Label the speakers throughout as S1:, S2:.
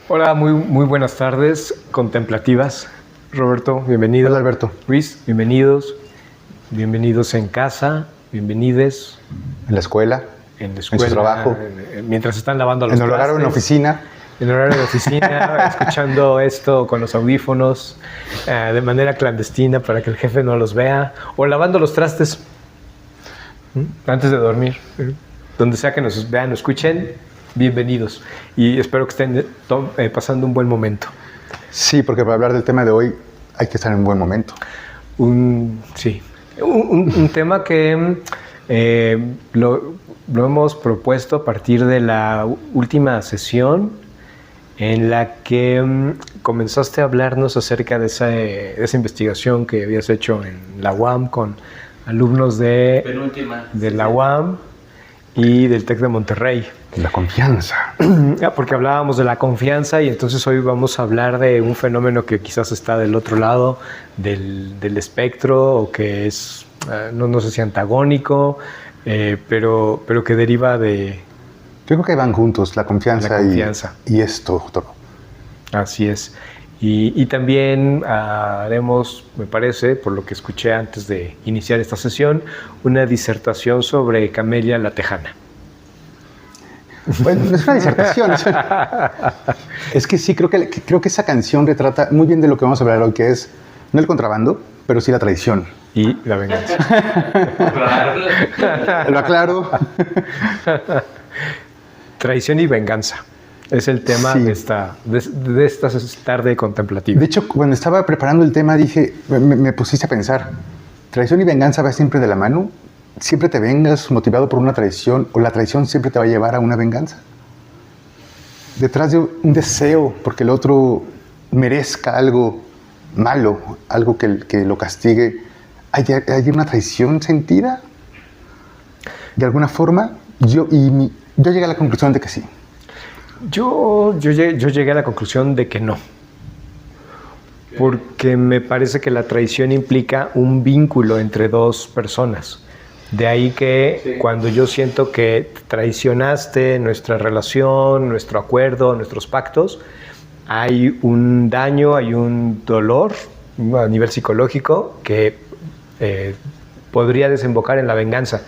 S1: Hola, muy buenas tardes, contemplativas. Roberto, bienvenido.
S2: Hola, Alberto.
S1: Luis, bienvenidos. Bienvenidos en casa, bienvenides.
S2: En la escuela.
S1: En la escuela.
S2: En su trabajo.
S1: Mientras están lavando los
S2: trastes. En el horario, en la oficina.
S1: En el horario de oficina, escuchando esto con los audífonos, de manera clandestina para que el jefe no los vea. O lavando los trastes antes de dormir. Donde sea que nos vean o escuchen, bienvenidos. Y espero que estén pasando un buen momento.
S2: Sí, porque para hablar del tema de hoy hay que estar en un buen momento.
S1: Un tema que lo hemos propuesto a partir de la última sesión en la que comenzaste a hablarnos acerca de esa investigación que habías hecho en la UAM con alumnos de la UAM y del TEC de Monterrey.
S2: La confianza.
S1: Porque hablábamos de la confianza y entonces hoy vamos a hablar de un fenómeno que quizás está del otro lado del espectro o que es, no sé si antagónico, pero que deriva de...
S2: Yo creo que van juntos, la confianza. Y esto. Todo.
S1: Así es. Y también haremos, me parece, por lo que escuché antes de iniciar esta sesión, una disertación sobre Camelia la Tejana.
S2: Bueno, no es una disertación. Es que sí, creo que esa canción retrata muy bien de lo que vamos a hablar hoy, que es no el contrabando, pero sí la traición.
S1: Y la venganza.
S2: Lo aclaro.
S1: Traición y venganza. Es el tema de esta tarde contemplativa.
S2: De hecho, cuando estaba preparando el tema, dije, me pusiste a pensar, traición y venganza va siempre de la mano. Siempre te vengas motivado por una traición, o la traición siempre te va a llevar a una venganza. Detrás de un deseo, porque el otro merezca algo malo, algo que lo castigue, ¿hay una traición sentida? De alguna forma, yo llegué a la conclusión de que sí.
S1: Yo llegué a la conclusión de que no. Porque me parece que la traición implica un vínculo entre dos personas. De ahí que cuando yo siento que traicionaste nuestra relación, nuestro acuerdo, nuestros pactos, hay un daño, hay un dolor a nivel psicológico que podría desembocar en la venganza.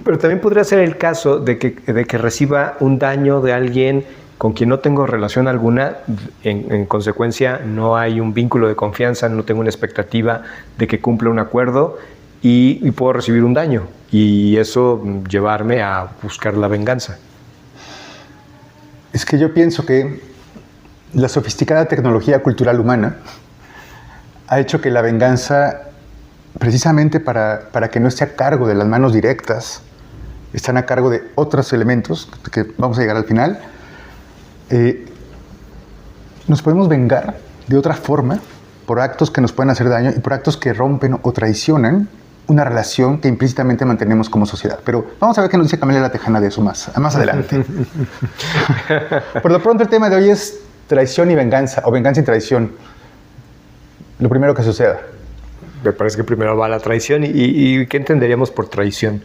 S1: Pero también podría ser el caso de que reciba un daño de alguien con quien no tengo relación alguna, en consecuencia no hay un vínculo de confianza, no tengo una expectativa de que cumpla un acuerdo y puedo recibir un daño y eso llevarme a buscar la venganza.
S2: Es que yo pienso que la sofisticada tecnología cultural humana ha hecho que la venganza, precisamente para que no esté a cargo de las manos directas, están a cargo de otros elementos que vamos a llegar al final. Nos podemos vengar de otra forma por actos que nos pueden hacer daño y por actos que rompen o traicionan una relación que implícitamente mantenemos como sociedad. Pero vamos a ver qué nos dice Camelia la Tejana de eso más adelante. Por lo pronto el tema de hoy es traición y venganza, o venganza y traición. Lo primero que suceda.
S1: Me parece que primero va la traición. ¿Y qué entenderíamos por traición?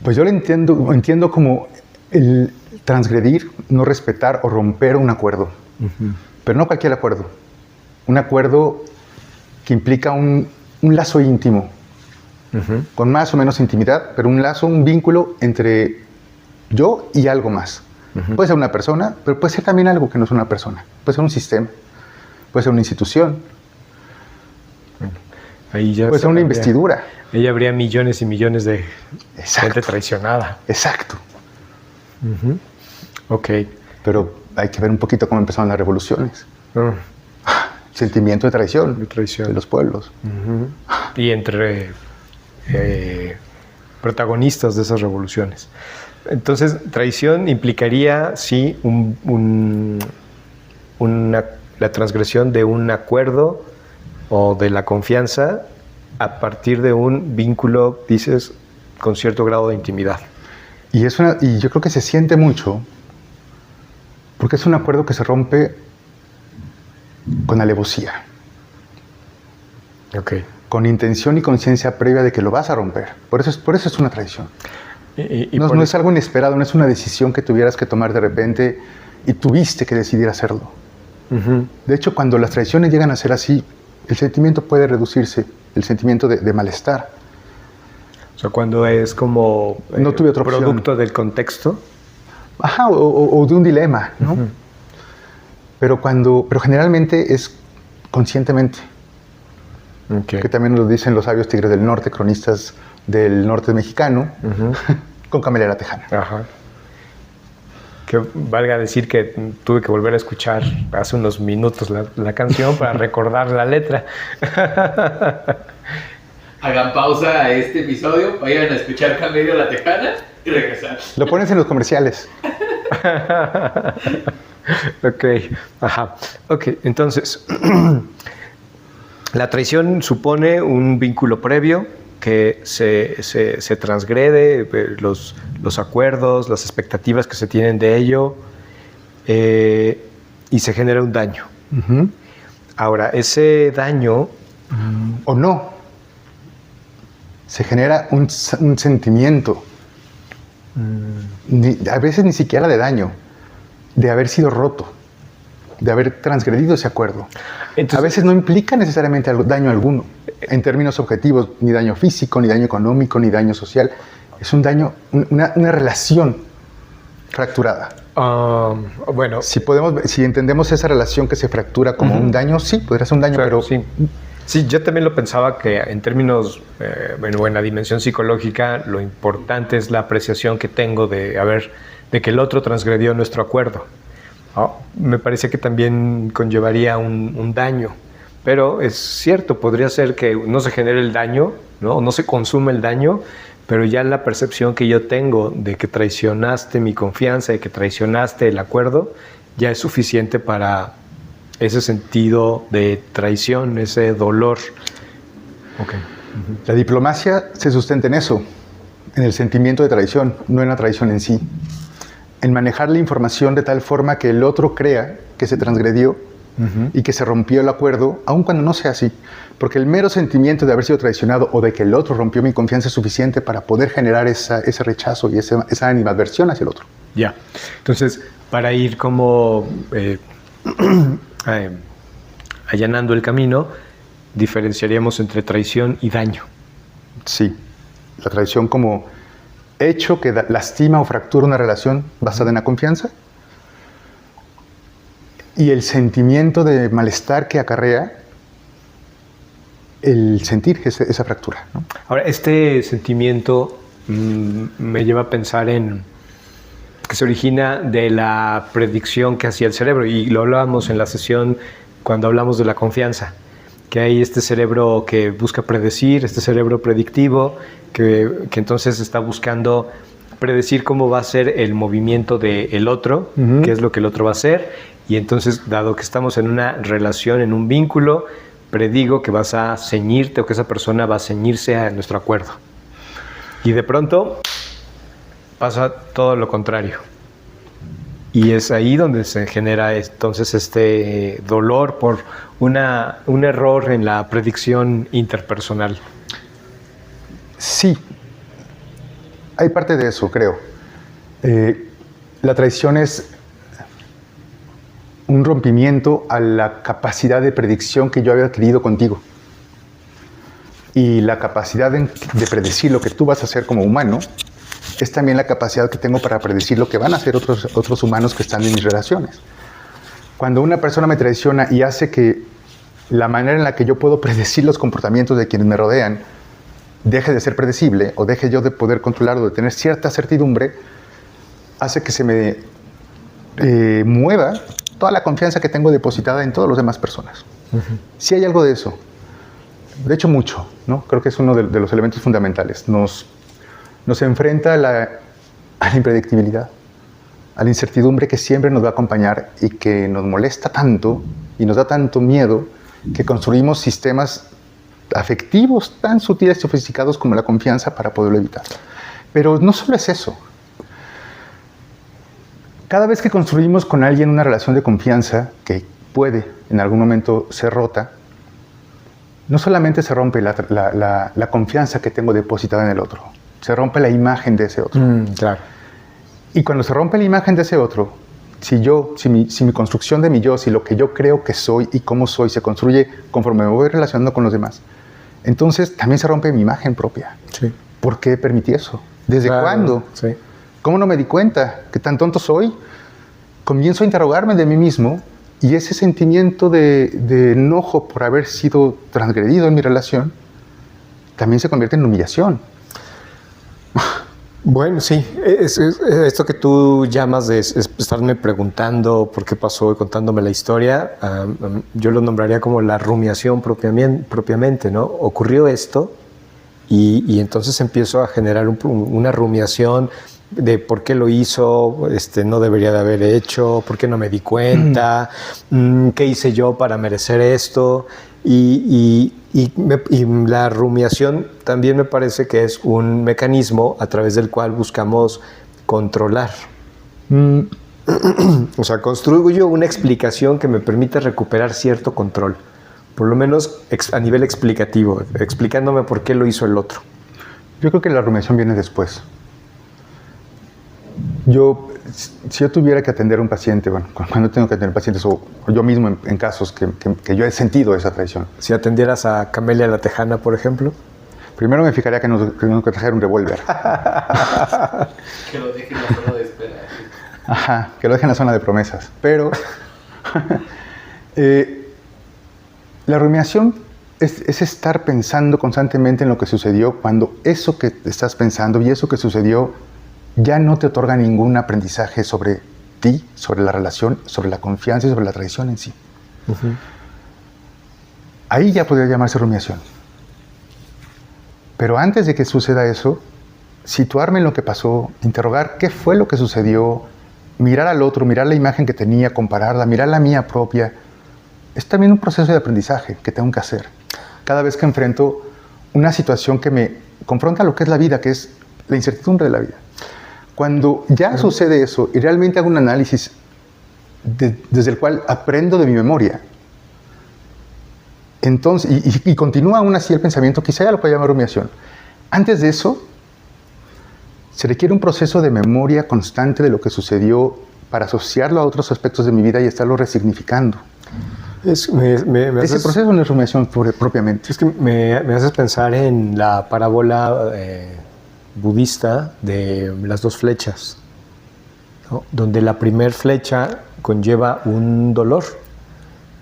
S2: Pues yo lo entiendo como el transgredir, no respetar o romper un acuerdo. Pero no cualquier acuerdo. Un acuerdo que implica un lazo íntimo, con más o menos intimidad, pero un lazo, un vínculo entre yo y algo más. Puede ser una persona, pero puede ser también algo que no es una persona. Puede ser un sistema, puede ser una institución, puede ser una investidura.
S1: Ahí habría millones y millones de gente traicionada.
S2: Exacto.
S1: Ok.
S2: Pero hay que ver un poquito cómo empezaron las revoluciones. Sentimiento de traición de los pueblos.
S1: Y entre protagonistas de esas revoluciones. Entonces, traición implicaría, sí, la transgresión de un acuerdo o de la confianza a partir de un vínculo, dices, con cierto grado de intimidad.
S2: Y yo creo que se siente mucho porque es un acuerdo que se rompe con alevosía.
S1: Okay.
S2: Con intención y conciencia previa de que lo vas a romper. Por eso es una traición. No es algo inesperado, no es una decisión que tuvieras que tomar de repente y tuviste que decidir hacerlo. De hecho, cuando las traiciones llegan a ser así, el sentimiento puede reducirse, el sentimiento de malestar.
S1: O sea, cuando es como
S2: no tuve otra opción.
S1: Producto del contexto.
S2: Ajá, o de un dilema, ¿no? Pero generalmente es conscientemente.
S1: Okay.
S2: Que también lo dicen los sabios tigres del norte, cronistas del norte mexicano, con Camelera Tejana.
S1: Ajá. Que valga decir que tuve que volver a escuchar hace unos minutos la canción para recordar la letra.
S3: Hagan pausa a este episodio, vayan a escuchar Camelera la Tejana y regresar.
S2: Lo pones en los comerciales.
S1: Ok, ajá. Ok, entonces, la traición supone un vínculo previo que se transgrede, los acuerdos, las expectativas que se tienen de ello, y se genera un daño. Ahora, ese daño...
S2: o no, se genera un sentimiento, a veces ni siquiera de daño, de haber sido roto, de haber transgredido ese acuerdo. Entonces, a veces no implica necesariamente daño alguno, en términos objetivos, ni daño físico, ni daño económico, ni daño social. Es un daño, una relación fracturada.
S1: Bueno,
S2: si entendemos esa relación que se fractura como un daño, sí, podría ser un daño,
S1: claro,
S2: pero...
S1: Sí, yo también lo pensaba que en términos, en la dimensión psicológica, lo importante es la apreciación que tengo de que el otro transgredió nuestro acuerdo. Me parece que también conllevaría un daño, pero es cierto, podría ser que no se genere el daño, no se consume el daño, pero ya la percepción que yo tengo de que traicionaste mi confianza, de que traicionaste el acuerdo, ya es suficiente para ese sentido de traición, ese dolor. Okay.
S2: La diplomacia se sustenta en eso, en el sentimiento de traición, no en la traición en sí. En manejar la información de tal forma que el otro crea que se transgredió y que se rompió el acuerdo, aun cuando no sea así. Porque el mero sentimiento de haber sido traicionado o de que el otro rompió mi confianza es suficiente para poder generar ese rechazo y esa animadversión hacia el otro.
S1: Ya. Entonces, para ir como... allanando el camino, diferenciaríamos entre traición y daño.
S2: Sí, la traición como hecho que lastima o fractura una relación basada en la confianza, y el sentimiento de malestar que acarrea el sentir esa fractura, ¿no?
S1: Ahora, este sentimiento me lleva a pensar en que se origina de la predicción que hacía el cerebro, y lo hablábamos en la sesión cuando hablamos de la confianza, que hay este cerebro que busca predecir, este cerebro predictivo, que entonces está buscando predecir cómo va a ser el movimiento del otro, qué es lo que el otro va a hacer, y entonces, dado que estamos en una relación, en un vínculo, predigo que vas a ceñirte o que esa persona va a ceñirse a nuestro acuerdo. Y de pronto pasa todo lo contrario. Y es ahí donde se genera entonces este dolor por un error en la predicción interpersonal.
S2: Sí, hay parte de eso, creo. La traición es un rompimiento a la capacidad de predicción que yo había adquirido contigo. Y la capacidad de predecir lo que tú vas a hacer como humano es también la capacidad que tengo para predecir lo que van a hacer otros humanos que están en mis relaciones. Cuando una persona me traiciona y hace que la manera en la que yo puedo predecir los comportamientos de quienes me rodean deje de ser predecible, o deje yo de poder controlarlo, de tener cierta certidumbre, hace que se me mueva toda la confianza que tengo depositada en todas las demás personas. Sí hay algo de eso. De hecho, mucho, ¿no? Creo que es uno de los elementos fundamentales. Nos enfrenta a la impredictibilidad, a la incertidumbre que siempre nos va a acompañar y que nos molesta tanto y nos da tanto miedo que construimos sistemas afectivos tan sutiles y sofisticados como la confianza para poderlo evitar. Pero no solo es eso. Cada vez que construimos con alguien una relación de confianza que puede en algún momento ser rota, no solamente se rompe la confianza que tengo depositada en el otro, se rompe la imagen de ese otro.
S1: Claro.
S2: Y cuando se rompe la imagen de ese otro, si mi construcción de mi yo, si lo que yo creo que soy y cómo soy se construye conforme me voy relacionando con los demás, entonces también se rompe mi imagen propia.
S1: Sí.
S2: ¿Por qué permití eso? ¿Desde cuándo?
S1: Sí.
S2: ¿Cómo no me di cuenta que tan tonto soy? Comienzo a interrogarme de mí mismo y ese sentimiento de enojo por haber sido transgredido en mi relación también se convierte en humillación.
S1: Bueno, sí, esto que tú llamas de estarme preguntando por qué pasó y contándome la historia, yo lo nombraría como la rumiación propiamente, ¿no? Ocurrió esto y entonces empiezo a generar una rumiación de por qué lo hizo, no debería de haber hecho, por qué no me di cuenta, qué hice yo para merecer esto. Y la rumiación también me parece que es un mecanismo a través del cual buscamos controlar. O sea, construyo una explicación que me permite recuperar cierto control, por lo menos a nivel explicativo, explicándome por qué lo hizo el otro.
S2: Yo creo que la rumiación viene después. Si yo tuviera que atender a un paciente, bueno, cuando tengo que atender pacientes, o yo mismo en casos que yo he sentido esa traición.
S1: Si atendieras a Camelia la Tejana, por ejemplo.
S2: Primero me fijaría que no trajera un revólver.
S3: Que lo deje en la zona de espera.
S2: Ajá, que lo deje en la zona de promesas. Pero la rumiación es estar pensando constantemente en lo que sucedió cuando eso que estás pensando y eso que sucedió ya no te otorga ningún aprendizaje sobre ti, sobre la relación, sobre la confianza y sobre la traición en sí. Ahí ya podría llamarse rumiación. Pero antes de que suceda eso, situarme en lo que pasó, interrogar qué fue lo que sucedió, mirar al otro, mirar la imagen que tenía, compararla, mirar la mía propia, es también un proceso de aprendizaje que tengo que hacer. Cada vez que enfrento una situación que me confronta lo que es la vida, que es la incertidumbre de la vida. Cuando ya sucede eso y realmente hago un análisis desde el cual aprendo de mi memoria, entonces, y continúa aún así el pensamiento, quizá ya lo pueda llamar rumiación. Antes de eso, se requiere un proceso de memoria constante de lo que sucedió para asociarlo a otros aspectos de mi vida y estarlo resignificando. Ese proceso no es rumiación propiamente.
S1: Es que me haces pensar en la parábola budista de las dos flechas, ¿no? Donde la primer flecha conlleva un dolor,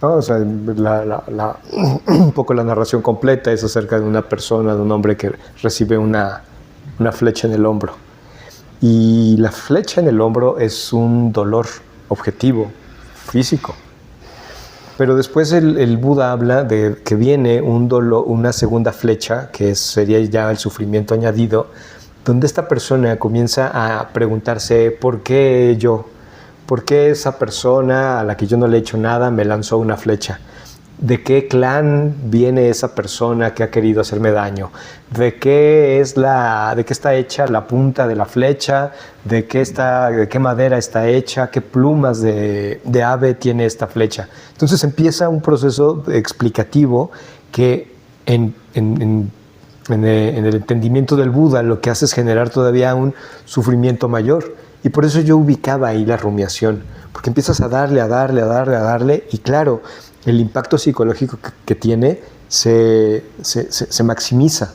S1: ¿no? O sea, un poco la narración completa es acerca de una persona, de un hombre que recibe una flecha en el hombro. Y la flecha en el hombro es un dolor objetivo, físico. Pero después el Buda habla de que viene una segunda flecha, que sería ya el sufrimiento añadido, donde esta persona comienza a preguntarse ¿por qué yo? ¿Por qué esa persona a la que yo no le he hecho nada me lanzó una flecha? ¿De qué clan viene esa persona que ha querido hacerme daño? ¿De qué está hecha la punta de la flecha? ¿De qué madera está hecha? ¿Qué plumas de ave tiene esta flecha? Entonces empieza un proceso explicativo que en el entendimiento del Buda lo que hace es generar todavía un sufrimiento mayor. Y por eso yo ubicaba ahí la rumiación, porque empiezas a darle, y claro, el impacto psicológico que tiene se maximiza,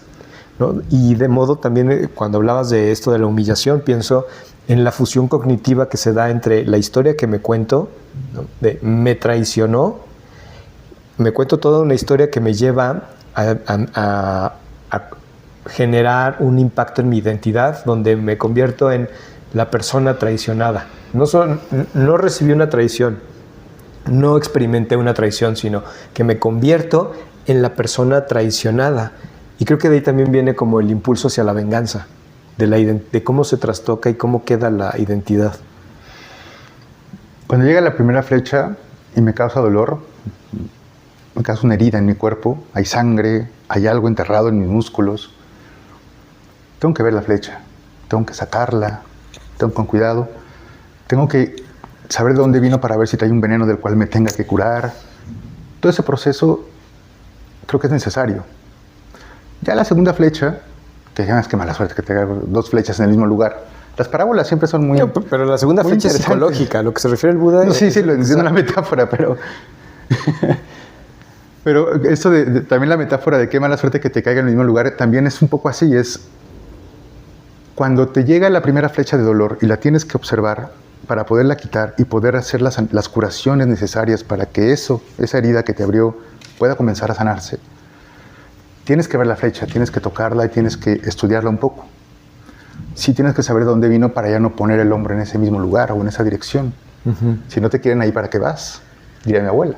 S1: ¿no? Y de modo también, cuando hablabas de esto de la humillación, pienso en la fusión cognitiva que se da entre la historia que me cuento, ¿no? De me traicionó, me cuento toda una historia que me lleva a generar un impacto en mi identidad, donde me convierto en la persona traicionada. No recibí una traición, no experimenté una traición, sino que me convierto en la persona traicionada. Y creo que de ahí también viene como el impulso hacia la venganza, de cómo se trastoca y cómo queda la identidad.
S2: Cuando llega la primera flecha y me causa dolor, me causa una herida en mi cuerpo, hay sangre, hay algo enterrado en mis músculos, tengo que ver la flecha, tengo que sacarla, tengo con cuidado, tengo que saber de dónde vino para ver si trae un veneno del cual me tenga que curar. Todo ese proceso creo que es necesario. Ya la segunda flecha que digan, qué mala suerte que te caigan 2 flechas en el mismo lugar. Las parábolas siempre son muy...
S1: No, pero la segunda
S2: muy
S1: flecha es
S2: interesantes.
S1: psicológica, lo que se refiere al Buda...
S2: No, sí, lo entiendo la metáfora, pero... pero esto también la metáfora de qué mala suerte que te caiga en el mismo lugar, también es un poco así, es... Cuando te llega la primera flecha de dolor y la tienes que observar para poderla quitar y poder hacer las curaciones necesarias para que esa herida que te abrió pueda comenzar a sanarse, tienes que ver la flecha, tienes que tocarla y tienes que estudiarla un poco. Sí tienes que saber de dónde vino para ya no poner el hombro en ese mismo lugar o en esa dirección. Si no te quieren ahí, ¿para qué vas? Diría mi abuela.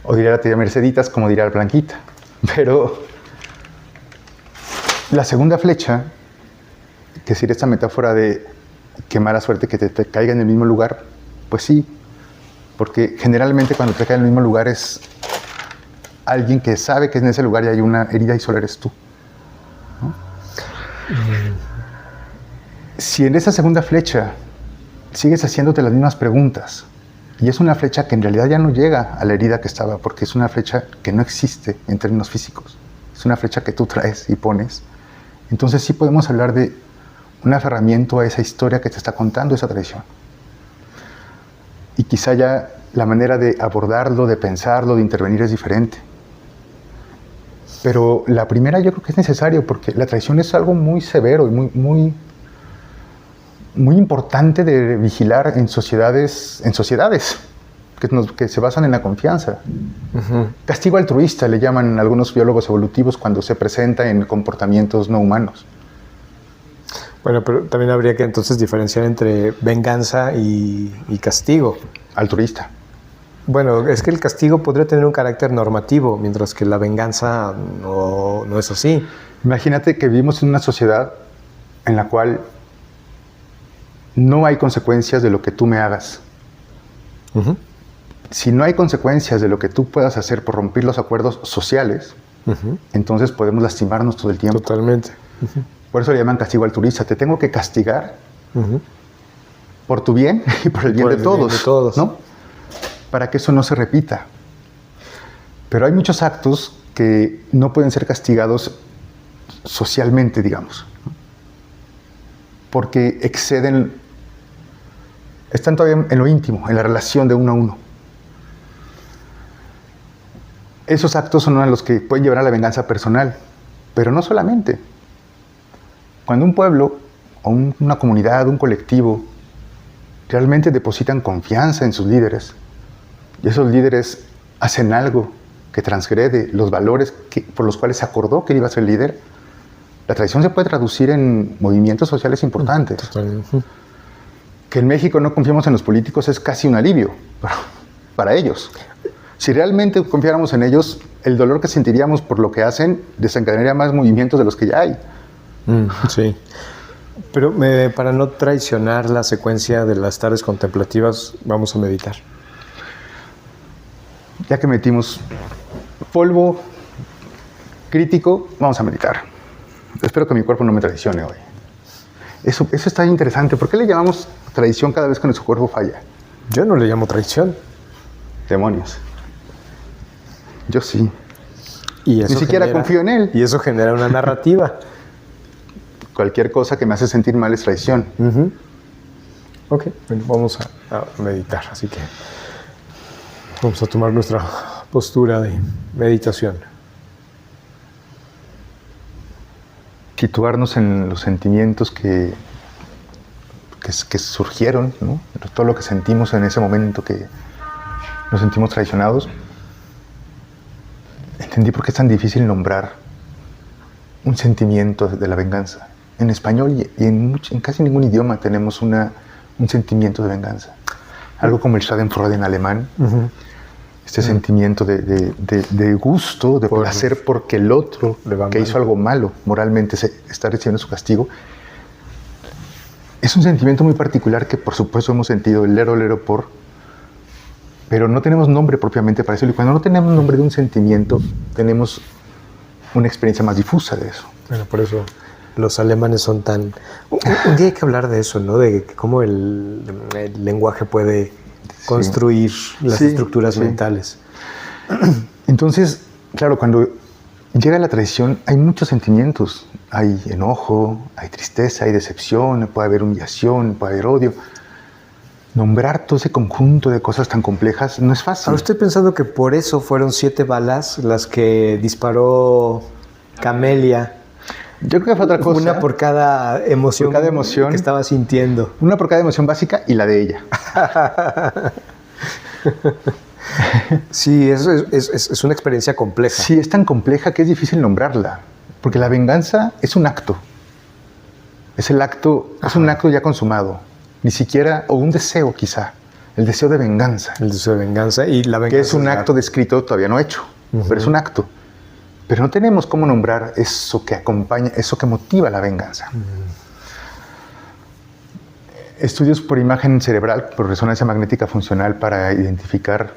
S2: O diría la tía Merceditas, como diría la Blanquita. Pero la segunda flecha, que sería esta metáfora de qué mala suerte que te caiga en el mismo lugar, pues sí, porque generalmente cuando te cae en el mismo lugar es alguien que sabe que en ese lugar ya hay una herida y solo eres tú, ¿no? Si en esa segunda flecha sigues haciéndote las mismas preguntas y es una flecha que en realidad ya no llega a la herida que estaba, porque es una flecha que no existe en términos físicos, es una flecha que tú traes y pones, entonces sí podemos hablar de un aferramiento a esa historia que te está contando esa tradición. Y quizá ya la manera de abordarlo, de pensarlo, de intervenir es diferente. Pero la primera yo creo que es necesario porque la traición es algo muy severo y muy importante de vigilar en sociedades que se basan en la confianza. Castigo altruista le llaman algunos biólogos evolutivos cuando se presenta en comportamientos no humanos.
S1: Bueno, pero también habría que entonces diferenciar entre venganza y castigo.
S2: Altruista.
S1: Bueno, es que el castigo podría tener un carácter normativo, mientras que la venganza no es así.
S2: Imagínate que vivimos en una sociedad en la cual no hay consecuencias de lo que tú me hagas. Si no hay consecuencias de lo que tú puedas hacer por romper los acuerdos sociales, entonces podemos lastimarnos todo el tiempo.
S1: Totalmente.
S2: Por eso le llaman castigo altruista. Te tengo que castigar por tu bien y por el bien de todos, ¿no? Para que eso no se repita. Pero hay muchos actos que no pueden ser castigados socialmente, digamos, ¿no? Porque están todavía en lo íntimo, en la relación de uno a uno. Esos actos son los que pueden llevar a la venganza personal, pero no solamente. Cuando un pueblo o una comunidad, un colectivo, realmente depositan confianza en sus líderes, y esos líderes hacen algo que transgrede los valores por los cuales se acordó que él iba a ser líder, la traición se puede traducir en movimientos sociales importantes. Que en México no confiamos en los políticos es casi un alivio para ellos. Si realmente confiáramos en ellos, el dolor que sentiríamos por lo que hacen desencadenaría más movimientos de los que ya hay.
S1: Sí. Pero para no traicionar la secuencia de las tardes contemplativas, vamos a meditar.
S2: Ya que metimos polvo crítico, vamos a meditar. Espero que mi cuerpo no me traicione hoy. Eso está interesante. ¿Por qué le llamamos traición cada vez que nuestro cuerpo falla?
S1: Yo no le llamo traición.
S2: Demonios. Yo sí.
S1: Y eso
S2: ni siquiera confío en él.
S1: Y eso genera una narrativa.
S2: Cualquier cosa que me hace sentir mal es traición.
S1: Ok, bueno, vamos a meditar. Así que vamos a tomar nuestra postura de meditación.
S2: Situarnos en los sentimientos que surgieron, ¿no? Todo lo que sentimos en ese momento que nos sentimos traicionados. Entendí por qué es tan difícil nombrar un sentimiento de la venganza. En español y en casi ningún idioma tenemos un sentimiento de venganza. Algo como el Schadenfreude en alemán. Este sentimiento de gusto, de placer porque el otro que hizo algo malo moralmente está recibiendo su castigo. Es un sentimiento muy particular que por supuesto hemos sentido el lero por, pero no tenemos nombre propiamente para eso. Y cuando no tenemos nombre de un sentimiento, tenemos una experiencia más difusa de eso.
S1: Bueno, por eso los alemanes son tan... Un día hay que hablar de eso, ¿no? De cómo el lenguaje puede construir las estructuras mentales.
S2: Entonces, claro, cuando llega la traición hay muchos sentimientos. hay enojo, hay tristeza, hay decepción, puede haber humillación, puede haber odio. Nombrar todo ese conjunto de cosas tan complejas no es fácil.
S1: Ahora estoy pensando que por eso fueron 7 balas las que disparó Camelia.
S2: Yo creo que fue otra cosa.
S1: Una por cada emoción, que estaba sintiendo.
S2: Una por cada emoción básica y la de ella.
S1: Sí, eso es una experiencia compleja.
S2: Sí, es tan compleja que es difícil nombrarla. Porque la venganza es un acto. Es un acto ya consumado. Ni siquiera, o un deseo quizá. El deseo de venganza.
S1: El deseo de venganza y la venganza.
S2: Que es un acto descrito todavía no hecho. Pero es un acto. Pero no tenemos cómo nombrar eso que acompaña, eso que motiva la venganza. Estudios por imagen cerebral, por resonancia magnética funcional para identificar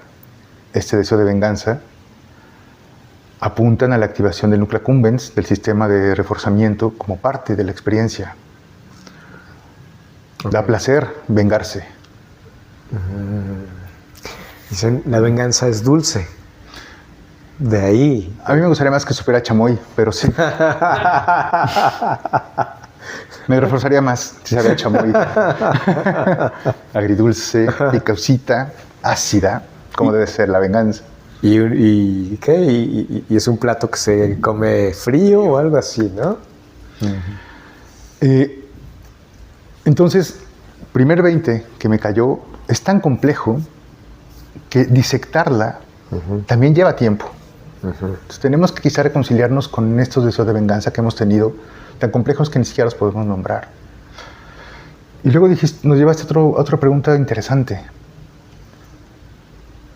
S2: este deseo de venganza, apuntan a la activación del núcleo accumbens, del sistema de reforzamiento, como parte de la experiencia. Okay. Da placer vengarse.
S1: Dicen, la venganza es dulce. De ahí.
S2: A mí me gustaría más que supiera chamoy, pero sí. Me reforzaría más si sabía chamoy. Agridulce, picosita, ácida, como debe ser la venganza.
S1: ¿Y qué? ¿Y es un plato que se come frío o algo así, no?
S2: Entonces, primer 20 que me cayó es tan complejo que disectarla también lleva tiempo. Entonces, tenemos que quizá reconciliarnos con estos deseos de venganza que hemos tenido, tan complejos que ni siquiera los podemos nombrar. Y luego nos llevaste a otra pregunta interesante.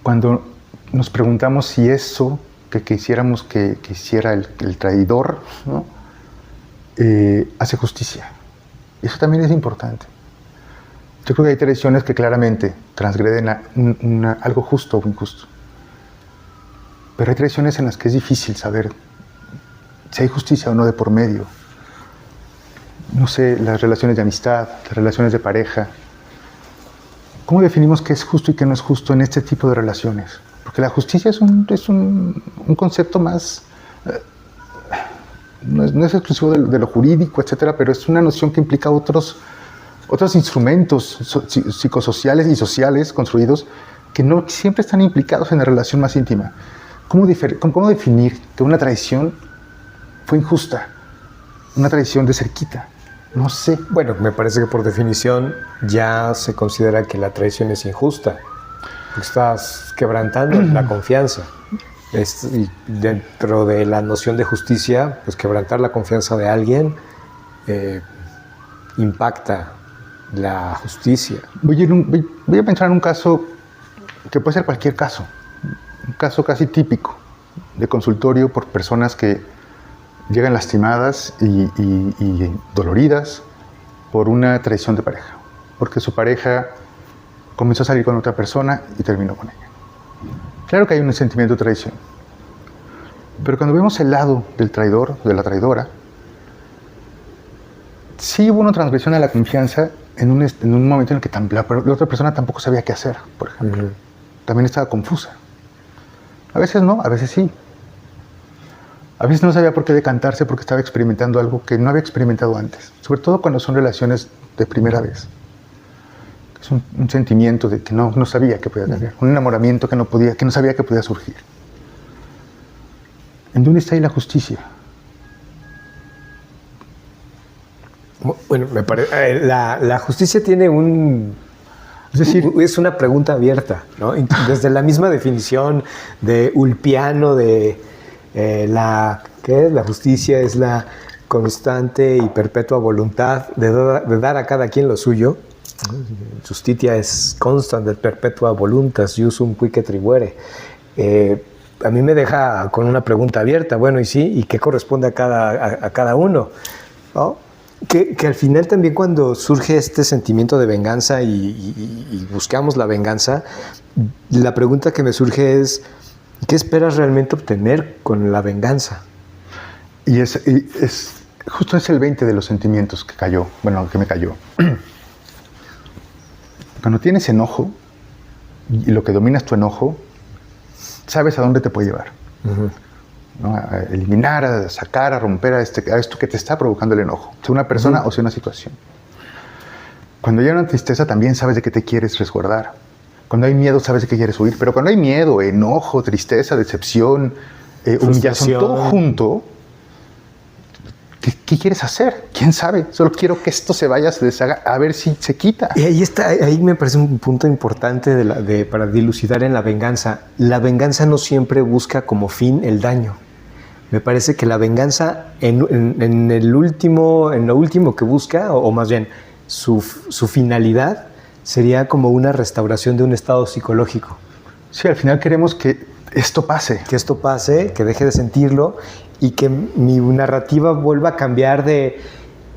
S2: Cuando nos preguntamos si eso que quisiéramos que hiciera el traidor, ¿no? Hace justicia. Y eso también es importante. Yo creo que hay traiciones que claramente transgreden algo justo o injusto. Pero hay traiciones en las que es difícil saber si hay justicia o no de por medio. No sé, las relaciones de amistad, las relaciones de pareja. ¿Cómo definimos qué es justo y qué no es justo en este tipo de relaciones? Porque la justicia es un concepto más... no es exclusivo de lo jurídico, etcétera, pero es una noción que implica otros instrumentos psicosociales y sociales construidos que no siempre están implicados en la relación más íntima. ¿Cómo definir que una traición fue injusta? Una traición de cerquita. No sé.
S1: Bueno, me parece que por definición ya se considera que la traición es injusta. Estás quebrantando la confianza. Y dentro de la noción de justicia, pues quebrantar la confianza de alguien impacta la justicia.
S2: Voy a pensar en un caso que puede ser cualquier caso. Un caso casi típico de consultorio por personas que llegan lastimadas y doloridas por una traición de pareja. Porque su pareja comenzó a salir con otra persona y terminó con ella. Claro que hay un sentimiento de traición. Pero cuando vemos el lado del traidor, de la traidora, sí hubo una transgresión a la confianza en un momento en el que la otra persona tampoco sabía qué hacer, por ejemplo. También estaba confusa. A veces no, a veces sí. A veces no sabía por qué decantarse porque estaba experimentando algo que no había experimentado antes. Sobre todo cuando son relaciones de primera vez. Es un sentimiento de que no sabía que podía tener. Un enamoramiento que no sabía que podía surgir. ¿En dónde está ahí la justicia?
S1: Bueno, me parece, la justicia tiene es una pregunta abierta, ¿no? Desde la misma definición de Ulpiano de ¿qué es? La justicia es la constante y perpetua voluntad de dar a cada quien lo suyo. Justitia es constant et perpetua voluntas, iusum quique tribuere. A mí me deja con una pregunta abierta. Bueno, ¿y sí? ¿Y qué corresponde a cada uno? ¿No? Que al final también cuando surge este sentimiento de venganza y buscamos la venganza, la pregunta que me surge es, ¿qué esperas realmente obtener con la venganza?
S2: Y justo es el 20 de los sentimientos que me cayó. Cuando tienes enojo, y lo que domina es tu enojo, sabes a dónde te puede llevar. ¿no? A eliminar, a sacar, a romper a esto que te está provocando el enojo, sea una persona o sea una situación. Cuando hay una tristeza también sabes de qué te quieres resguardar. Cuando hay miedo sabes de qué quieres huir, pero cuando hay miedo, enojo, tristeza, decepción, humillación, todo junto, ¿qué quieres hacer? ¿Quién sabe? Solo quiero que esto se vaya, se deshaga, a ver si se quita.
S1: Y ahí me parece un punto importante para dilucidar en la venganza. La venganza no siempre busca como fin el daño. Me parece que la venganza en lo último que busca, o más bien su finalidad, sería como una restauración de un estado psicológico.
S2: Sí, al final queremos que esto pase.
S1: Que esto pase, que deje de sentirlo y que mi narrativa vuelva a cambiar de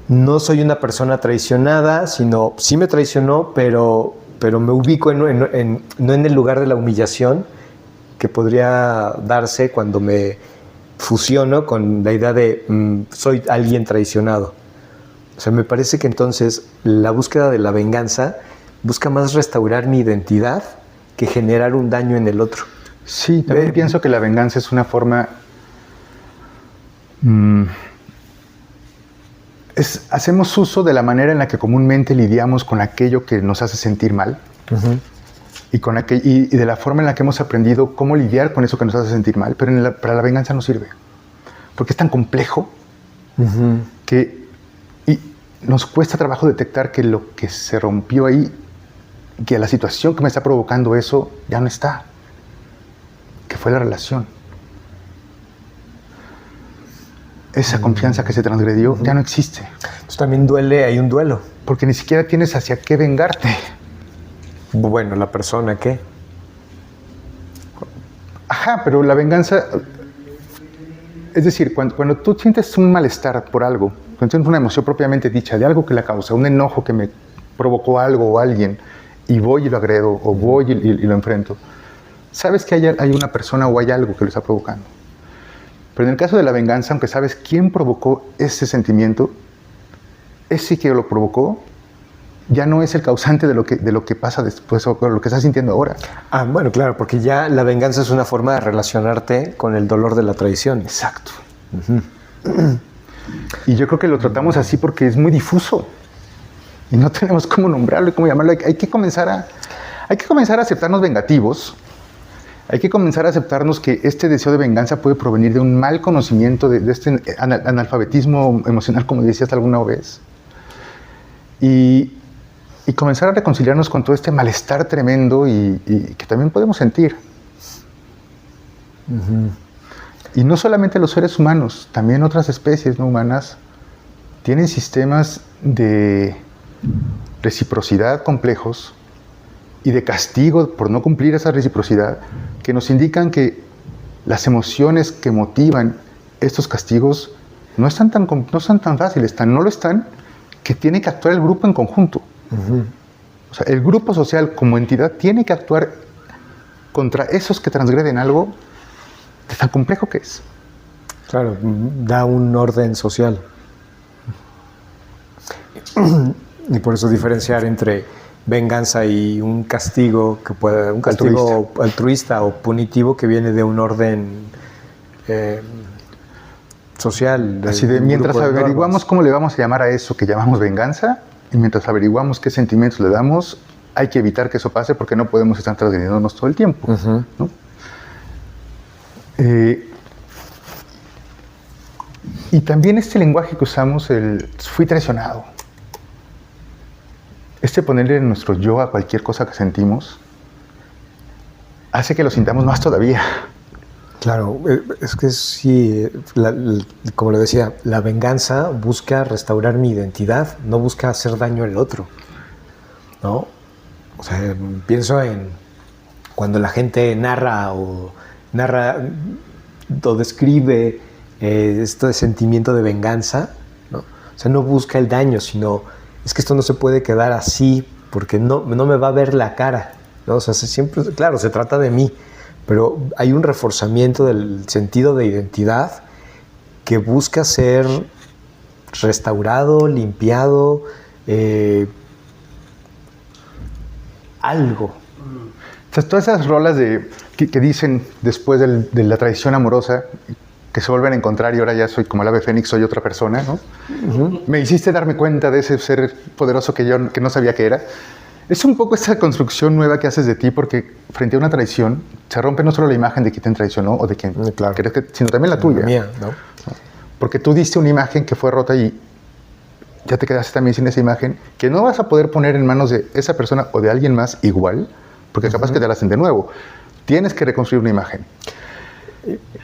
S1: no soy una persona traicionada, sino sí me traicionó, pero me ubico no en el lugar de la humillación que podría darse cuando me fusiono con la idea de soy alguien traicionado. O sea, me parece que entonces la búsqueda de la venganza busca más restaurar mi identidad que generar un daño en el otro.
S2: Sí, también pienso que la venganza es una forma... hacemos uso de la manera en la que comúnmente lidiamos con aquello que nos hace sentir mal. Uh-huh. y de la forma en la que hemos aprendido cómo lidiar con eso que nos hace sentir mal, pero para la venganza no sirve. Porque es tan complejo uh-huh. que nos cuesta trabajo detectar que lo que se rompió ahí, que la situación que me está provocando eso ya no está, que fue la relación. Esa confianza que se transgredió ya no existe.
S1: Entonces también hay un duelo.
S2: Porque ni siquiera tienes hacia qué vengarte.
S1: Bueno, ¿la persona qué?
S2: Ajá, pero la venganza... Es decir, cuando tú sientes un malestar por algo, cuando tienes una emoción propiamente dicha de algo que la causa, un enojo que me provocó algo o alguien, y voy y lo agredo, o voy y lo enfrento, sabes que hay una persona o hay algo que lo está provocando. Pero en el caso de la venganza, aunque sabes quién provocó ese sentimiento, ese que lo provocó ya no es el causante de lo que pasa después o lo que estás sintiendo ahora.
S1: Ah, bueno, claro, porque ya la venganza es una forma de relacionarte con el dolor de la traición.
S2: Exacto. Uh-huh. Y yo creo que lo tratamos así porque es muy difuso y no tenemos cómo nombrarlo y cómo llamarlo. Hay que comenzar a aceptarnos vengativos. Hay que comenzar a aceptarnos que este deseo de venganza puede provenir de un mal conocimiento, de este analfabetismo emocional, como decías alguna vez. Y comenzar a reconciliarnos con todo este malestar tremendo y que también podemos sentir. Uh-huh. Y no solamente los seres humanos, también otras especies no humanas tienen sistemas de reciprocidad complejos y de castigo por no cumplir esa reciprocidad que nos indican que las emociones que motivan estos castigos no son tan fáciles, no lo están, que tiene que actuar el grupo en conjunto. Uh-huh. O sea, el grupo social como entidad tiene que actuar contra esos que transgreden algo de tan complejo que es.
S1: Claro, da un orden social. Y por eso diferenciar entre venganza y un castigo que puede, un castigo altruista o punitivo que viene de un orden social.
S2: Así de mientras averiguamos cómo le vamos a llamar a eso que llamamos venganza, y mientras averiguamos qué sentimientos le damos, hay que evitar que eso pase porque no podemos estar transgrediéndonos todo el tiempo. Uh-huh. ¿No? Y también este lenguaje que usamos, fui traicionado. Ponerle en nuestro yo a cualquier cosa que sentimos hace que lo sintamos más todavía.
S1: Claro, es que sí, como lo decía, la venganza busca restaurar mi identidad, no busca hacer daño al otro, ¿no? O sea, pienso en cuando la gente narra o describe este sentimiento de venganza, ¿no? O sea, no busca el daño, sino es que esto no se puede quedar así porque no me va a ver la cara, ¿no? O sea, siempre, claro, se trata de mí, pero hay un reforzamiento del sentido de identidad que busca ser restaurado, limpiado, algo.
S2: Entonces, todas esas rolas que dicen después de la traición amorosa, que se vuelven a encontrar y ahora ya soy como el ave fénix, soy otra persona, ¿no? Me hiciste darme cuenta de ese ser poderoso que no sabía que era. Es un poco esa construcción nueva que haces de ti, porque frente a una traición se rompe no solo la imagen de quien te traicionó o de quien crees que, sino también la tuya.
S1: Mía, ¿no?
S2: Porque tú diste una imagen que fue rota y ya te quedaste también sin esa imagen, que no vas a poder poner en manos de esa persona o de alguien más igual, porque capaz que te la hacen de nuevo. Tienes que reconstruir una imagen.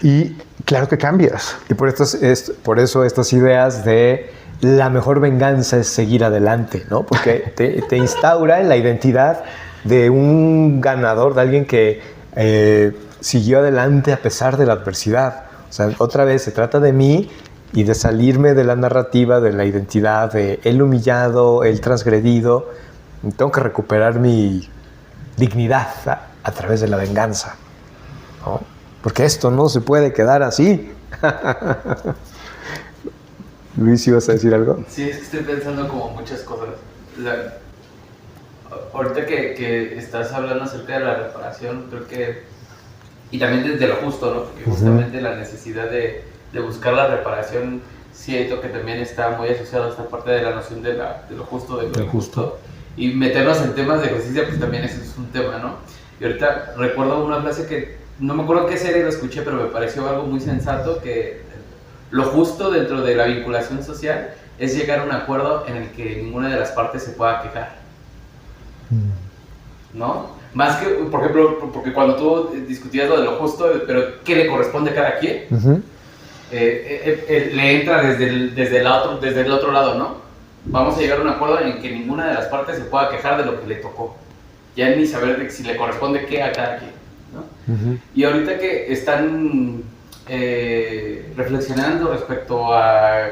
S2: Y claro que cambias.
S1: Y por eso estas ideas de la mejor venganza es seguir adelante, ¿no? Porque te instaura en la identidad de un ganador, de alguien que siguió adelante a pesar de la adversidad. O sea, otra vez se trata de mí y de salirme de la narrativa, de la identidad de el humillado, el transgredido. Tengo que recuperar mi dignidad a través de la venganza, ¿no? Porque esto no se puede quedar así. Luis, ¿ibas a decir algo?
S3: Sí, es que estoy pensando como muchas cosas. Ahorita que estás hablando acerca de la reparación, creo que... Y también desde lo justo, ¿no? Porque justamente la necesidad de buscar la reparación, siento que también está muy asociado a esta parte de la noción de lo justo, de lo injusto. Y meternos en temas de justicia, pues también ese es un tema, ¿no? Y ahorita recuerdo una frase que no me acuerdo qué serie lo escuché, pero me pareció algo muy sensato, que lo justo dentro de la vinculación social es llegar a un acuerdo en el que ninguna de las partes se pueda quejar, ¿no? Más que, por ejemplo, porque cuando tú discutías lo de lo justo, pero ¿qué le corresponde a cada quien? Le entra desde el otro lado, ¿no? Vamos a llegar a un acuerdo en que ninguna de las partes se pueda quejar de lo que le tocó, ya ni saber si le corresponde qué a cada quien, ¿no? Y ahorita que están reflexionando respecto a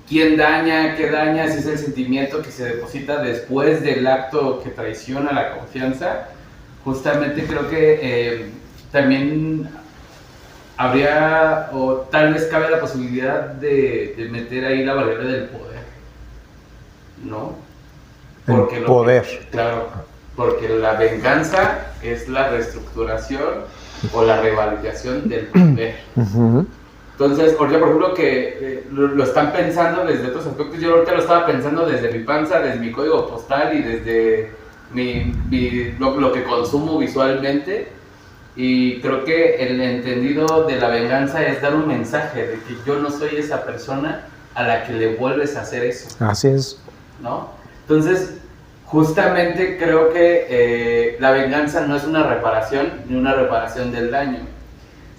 S3: quién daña, qué daña, si es el sentimiento que se deposita después del acto que traiciona la confianza, justamente creo que también habría, o tal vez cabe la posibilidad de meter ahí la variable del poder, ¿no? Porque
S1: el poder.
S3: Claro, porque la venganza es la reestructuración o la revalidación del poder. Entonces, ahorita, por ejemplo, que lo están pensando desde otros aspectos. Yo ahorita lo estaba pensando desde mi panza, desde mi código postal y desde lo que consumo visualmente. Y creo que el entendido de la venganza es dar un mensaje de que yo no soy esa persona a la que le vuelves a hacer eso.
S1: Así es.
S3: ¿No? Entonces, justamente creo que la venganza no es una reparación ni una reparación del daño,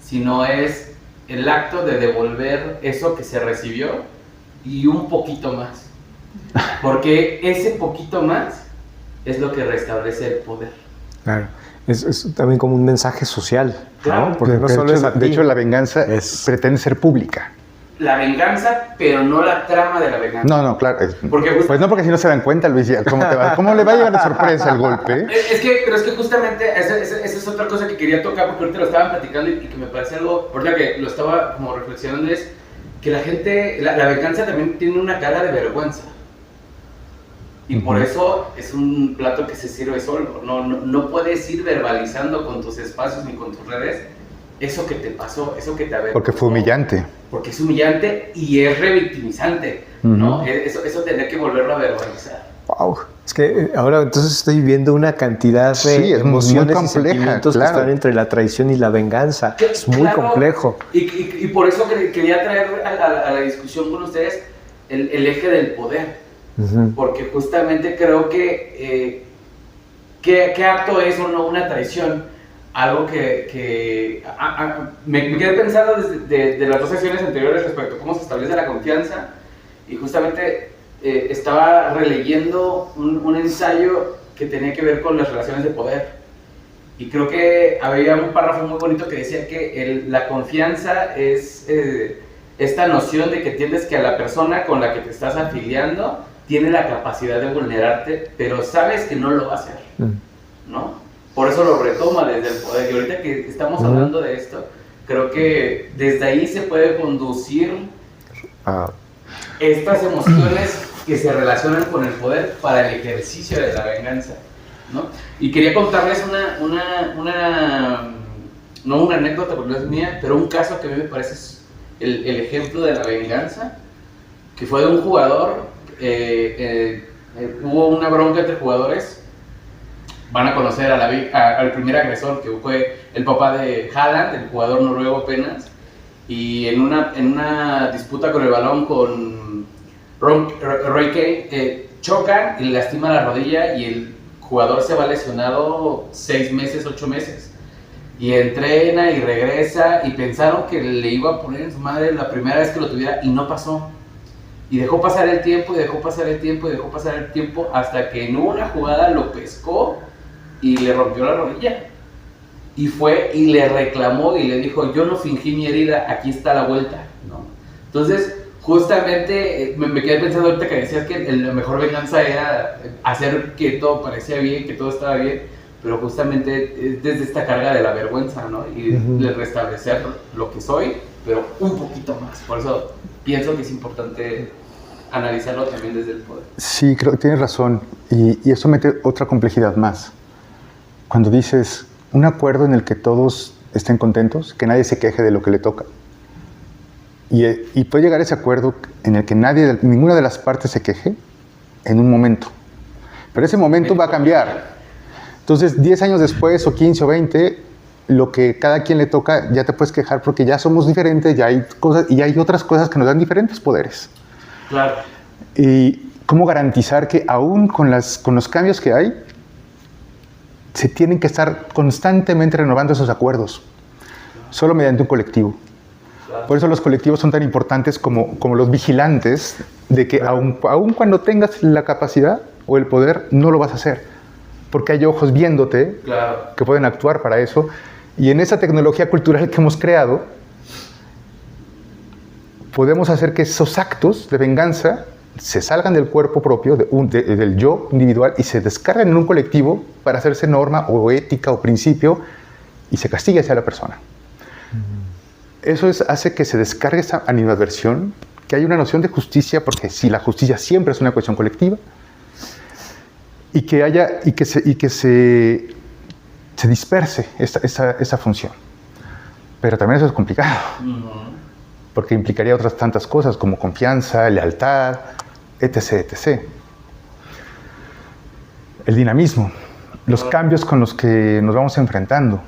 S3: sino es el acto de devolver eso que se recibió y un poquito más, porque ese poquito más es lo que restablece el poder.
S1: Claro, es también como un mensaje social,
S3: claro,
S1: ¿no? Porque no solo
S2: de hecho la venganza pretende ser pública.
S3: La venganza, pero no la trama de la venganza.
S2: No, claro.
S3: Porque
S2: pues no, porque si no se dan cuenta, Luis, ¿cómo te va? ¿Cómo le va a llevar de sorpresa el golpe?
S3: Pero es que justamente esa es otra cosa que quería tocar, porque ahorita lo estaban platicando y que me parece algo, ahorita que lo estaba como reflexionando, es que la gente, la venganza también tiene una cara de vergüenza. Y por eso es un plato que se sirve solo. No puedes ir verbalizando con tus espacios ni con tus redes eso que te pasó, eso que te avergonzó.
S2: Porque fue humillante.
S3: Porque es humillante y es revictimizante, ¿no? Eso tendría que volverlo a verbalizar.
S1: Wow. Es que ahora entonces estoy viendo una cantidad de emociones y sentimientos que están entre la traición y la venganza. Es muy complejo.
S3: Y por eso quería traer a la discusión con ustedes el eje del poder. Porque justamente creo que ¿qué acto es o no una traición? Algo que me quedé pensando desde las dos sesiones anteriores respecto a cómo se establece la confianza, y justamente estaba releyendo un ensayo que tenía que ver con las relaciones de poder, y creo que había un párrafo muy bonito que decía que la confianza es esta noción de que entiendes que a la persona con la que te estás afiliando tiene la capacidad de vulnerarte, pero sabes que no lo va a hacer, ¿no? Por eso lo retoma desde el poder. Y ahorita que estamos hablando de esto, creo que desde ahí se puede conducir estas emociones que se relacionan con el poder para el ejercicio de la venganza, ¿no? Y quería contarles no una anécdota porque no es mía, pero un caso que a mí me parece es el ejemplo de la venganza, que fue de un jugador, hubo una bronca entre jugadores, van a conocer al primer agresor, que fue el papá de Haaland, el jugador noruego apenas, y en una disputa con el balón con Roy Kane, chocan y le lastima la rodilla y el jugador se va lesionado 6 meses, 8 meses. Y entrena y regresa y pensaron que le iba a poner en su madre la primera vez que lo tuviera y no pasó. Y dejó pasar el tiempo y dejó pasar el tiempo y dejó pasar el tiempo hasta que en una jugada lo pescó y le rompió la rodilla. Y fue y le reclamó y le dijo, yo no fingí mi herida, aquí está la vuelta, ¿no? Entonces, justamente me quedé pensando ahorita que decías que la mejor venganza era hacer que todo parecía bien, que todo estaba bien, pero justamente es desde esta carga de la vergüenza, ¿no? Y de restablecer lo que soy, pero un poquito más. Por eso pienso que es importante analizarlo también desde el poder.
S2: Sí, creo que tienes razón. Y eso mete otra complejidad más. Cuando dices un acuerdo en el que todos estén contentos, que nadie se queje de lo que le toca. Y puede llegar a ese acuerdo en el que ninguna de las partes se queje en un momento. Pero ese momento va a cambiar. Entonces, 10 años después, o 15 o 20, lo que cada quien le toca, ya te puedes quejar porque ya somos diferentes, ya hay cosas, y hay otras cosas que nos dan diferentes poderes.
S3: Claro.
S2: Y cómo garantizar que aún con los cambios que hay, se tienen que estar constantemente renovando esos acuerdos, solo mediante un colectivo. Por eso los colectivos son tan importantes como los vigilantes de que aun cuando tengas la capacidad o el poder, no lo vas a hacer. Porque hay ojos viéndote que pueden actuar para eso. Y en esa tecnología cultural que hemos creado, podemos hacer que esos actos de venganza se salgan del cuerpo propio, del yo individual, y se descarguen en un colectivo para hacerse norma o ética o principio y se castigue hacia la persona. Eso hace que se descargue esa animadversión, que hay una noción de justicia, porque sí, la justicia siempre es una cuestión colectiva, y que se disperse esa función. Pero también eso es complicado, porque implicaría otras tantas cosas como confianza, lealtad, etc., etc. El dinamismo, los cambios con los que nos vamos enfrentando.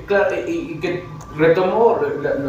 S3: Claro, y que retomo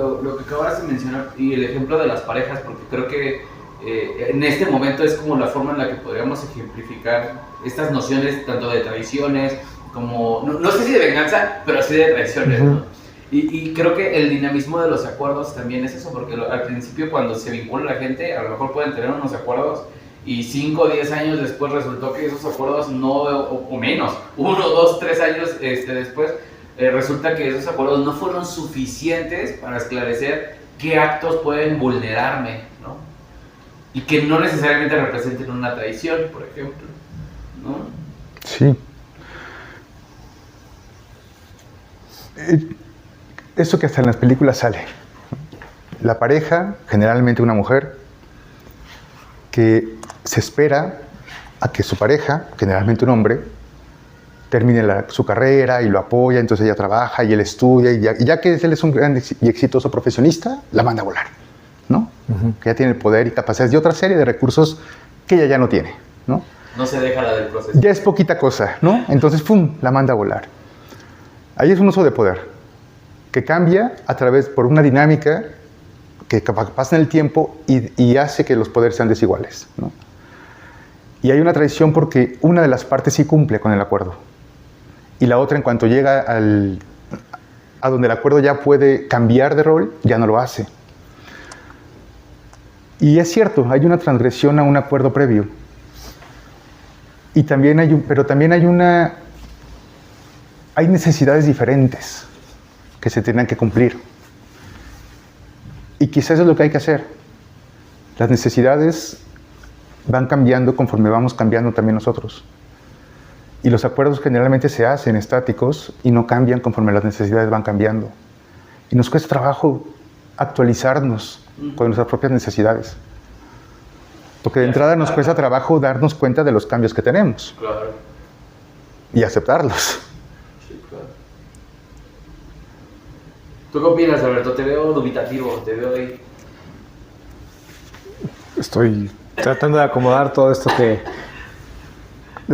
S3: lo que acabas de mencionar y el ejemplo de las parejas, porque creo que en este momento es como la forma en la que podríamos ejemplificar estas nociones tanto de traiciones como, no sé si de venganza, pero sí de traiciones, ¿no? Y creo que el dinamismo de los acuerdos también es eso, porque al principio cuando se vincula la gente, a lo mejor pueden tener unos acuerdos y 5 o 10 años después resultó que esos acuerdos no, o menos, 1, 2, 3 años después, resulta que esos acuerdos no fueron suficientes para esclarecer qué actos pueden vulnerarme, ¿no? Y que no necesariamente representen una traición, por ejemplo, ¿no?
S2: Sí. Eso que hasta en las películas sale. La pareja, generalmente una mujer, que se espera a que su pareja, generalmente un hombre, termine su carrera y lo apoya, entonces ella trabaja y él estudia, y ya que él es un gran y exitoso profesionista, la manda a volar, ¿no? Que ya tiene el poder y capacidades y otra serie de recursos que ella ya no tiene, ¿no?
S3: No se deja la del proceso.
S2: Ya es poquita cosa, ¿no? Entonces, ¡pum!, la manda a volar. Ahí es un uso de poder que cambia por una dinámica que pasa en el tiempo y hace que los poderes sean desiguales, ¿no? Y hay una traición porque una de las partes sí cumple con el acuerdo y la otra, en cuanto llega a donde el acuerdo ya puede cambiar de rol, ya no lo hace. Y es cierto, hay una transgresión a un acuerdo previo. Y también hay necesidades diferentes que se tienen que cumplir. Y quizás eso es lo que hay que hacer. Las necesidades van cambiando conforme vamos cambiando también nosotros. Y los acuerdos generalmente se hacen estáticos y no cambian conforme las necesidades van cambiando. Y nos cuesta trabajo actualizarnos con nuestras propias necesidades. Porque de entrada nos cuesta trabajo darnos cuenta de los cambios que tenemos.
S3: Claro.
S2: Y aceptarlos.
S3: Sí, claro. ¿Tú qué opinas, Alberto? Te veo dubitativo, te veo ahí.
S1: Estoy tratando de acomodar todo esto de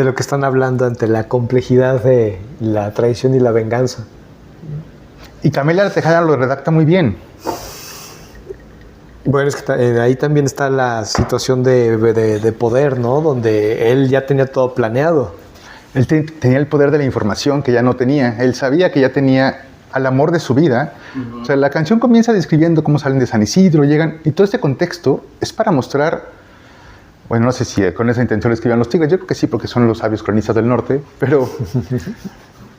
S1: lo que están hablando ante la complejidad de la traición y la venganza.
S2: Y Camelia Tejada lo redacta muy bien.
S1: Bueno, es que ahí también está la situación de poder, ¿no? Donde él ya tenía todo planeado.
S2: Él tenía el poder de la información que ya no tenía. Él sabía que ya tenía al amor de su vida. O sea, la canción comienza describiendo cómo salen de San Isidro, llegan, y todo este contexto es para mostrar, bueno, no sé si con esa intención lo escribían los Tigres, yo creo que sí, porque son los sabios cronistas del norte, pero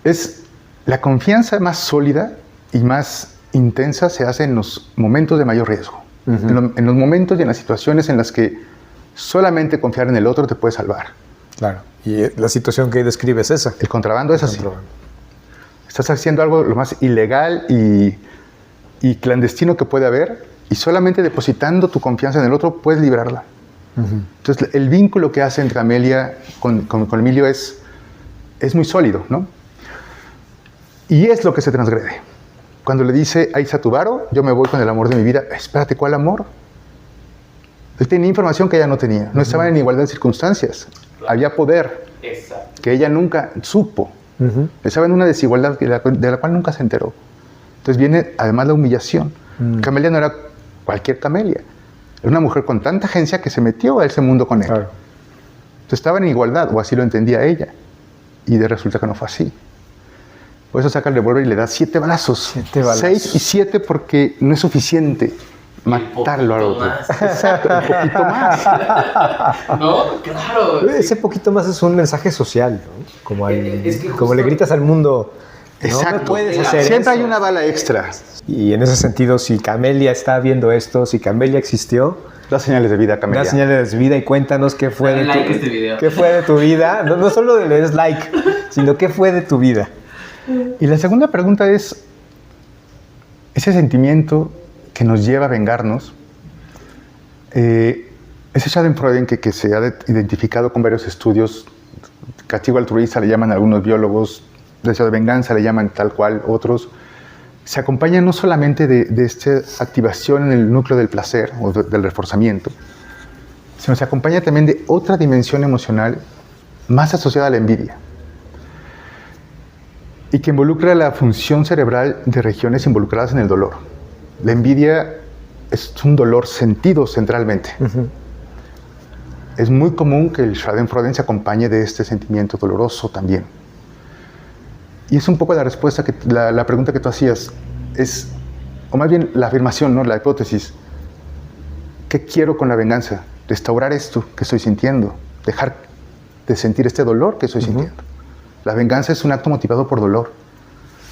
S2: es la confianza más sólida y más intensa se hace en los momentos de mayor riesgo, en los momentos y en las situaciones en las que solamente confiar en el otro te puede salvar.
S1: Claro, y la situación que describe es esa.
S2: El contrabando es así. Estás haciendo algo lo más ilegal y clandestino que puede haber, y solamente depositando tu confianza en el otro puedes librarla. Entonces, el vínculo que hace entre Amelia con Emilio es muy sólido, ¿no? Y es lo que se transgrede. Cuando le dice, ahí está tu varo, yo me voy con el amor de mi vida. Espérate, ¿cuál amor? Él tenía información que ella no tenía. No estaban en igualdad de circunstancias. Había poder que ella nunca supo. Estaba en una desigualdad de la cual nunca se enteró. Entonces viene además la humillación. Camelia no era cualquier Camelia. Era una mujer con tanta agencia que se metió a ese mundo con él.
S1: Claro.
S2: Entonces estaban en igualdad, o así lo entendía ella. Y resulta que no fue así. Por eso saca el revólver y le da 7 balazos.
S1: 7 balazos.
S2: 6 y 7 porque no es suficiente matarlo al otro. Exacto, un poquito más.
S3: No, claro.
S1: Ese poquito más es un mensaje social, ¿no? Como
S3: justo...
S1: le gritas al mundo,
S2: exacto.
S1: No me puedes hacer
S2: Siempre
S1: eso.
S2: hay una bala extra.
S1: Y en ese sentido, si Camelia está viendo esto, si Camelia existió,
S2: Da señales de vida, Camelia.
S1: da señales de vida y cuéntanos qué fue
S3: Dale like a este video.
S1: qué fue de tu vida. No solo le des like, sino qué fue de tu vida.
S2: Y la segunda pregunta es, ese sentimiento que nos lleva a vengarnos, ese Schadenfreude que se ha identificado con varios estudios, castigo altruista le llaman algunos biólogos, deseo de venganza le llaman tal cual otros, se acompaña no solamente de esta activación en el núcleo del placer o del reforzamiento, sino se acompaña también de otra dimensión emocional más asociada a la envidia y que involucra la función cerebral de regiones involucradas en el dolor. La envidia es un dolor sentido centralmente. Es muy común que el Schadenfreude se acompañe de este sentimiento doloroso también. Y es un poco la respuesta, la pregunta que tú hacías, o más bien la afirmación, ¿no? La hipótesis. ¿Qué quiero con la venganza? Restaurar esto que estoy sintiendo, dejar de sentir este dolor que estoy sintiendo. La venganza es un acto motivado por dolor.